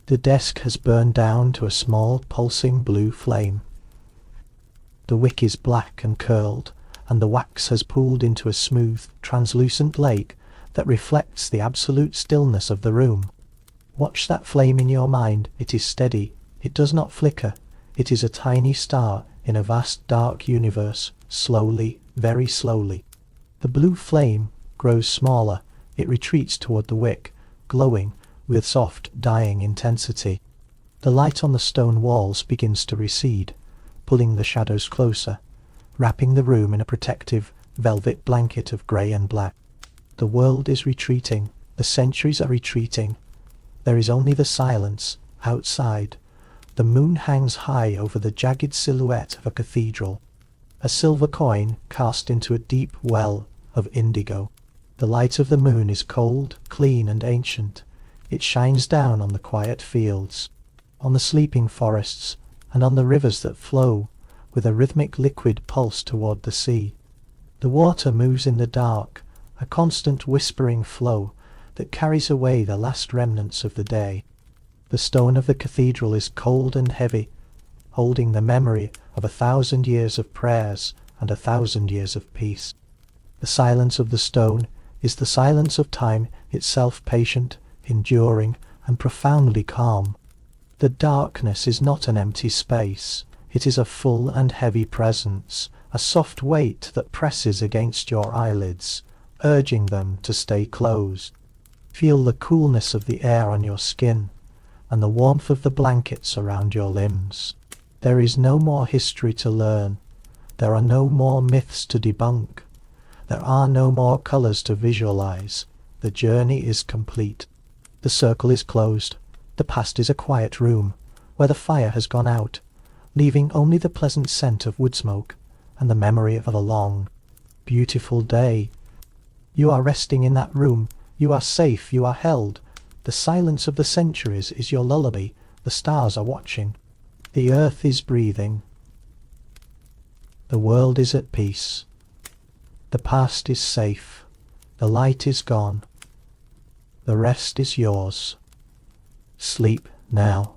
The desk has burned down to a small pulsing blue flame. The wick is black and curled, and the wax has pooled into a smooth, translucent lake that reflects the absolute stillness of the room. Watch that flame in your mind. It is steady. It does not flicker. It is a tiny star in a vast dark universe, slowly, very slowly. The blue flame grows smaller. It retreats toward the wick, glowing with soft, dying intensity. The light on the stone walls begins to recede, pulling the shadows closer, wrapping the room in a protective, velvet blanket of grey and black. The world is retreating. The centuries are retreating. There is only the silence outside. The moon hangs high over the jagged silhouette of a cathedral, a silver coin cast into a deep well of indigo. The light of the moon is cold, clean, and ancient. It shines down on the quiet fields, on the sleeping forests, and on the rivers that flow with a rhythmic liquid pulse toward the sea. The water moves in the dark, a constant whispering flow that carries away the last remnants of the day. The stone of the cathedral is cold and heavy, holding the memory of 1,000 years of prayers and 1,000 years of peace. The silence of the stone is the silence of time itself, patient, enduring, and profoundly calm. The darkness is not an empty space. It is a full and heavy presence, a soft weight that presses against your eyelids, urging them to stay closed. Feel the coolness of the air on your skin and the warmth of the blankets around your limbs. There is no more history to learn. There are no more myths to debunk. There are no more colours to visualize. The journey is complete. The circle is closed. The past is a quiet room where the fire has gone out, leaving only the pleasant scent of wood smoke and the memory of a long, beautiful day. You are resting in that room. You are safe. You are held. The silence of the centuries is your lullaby. The stars are watching. The earth is breathing. The world is at peace. The past is safe. The light is gone. The rest is yours. Sleep now.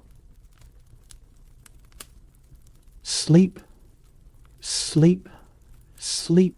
Sleep, sleep, sleep.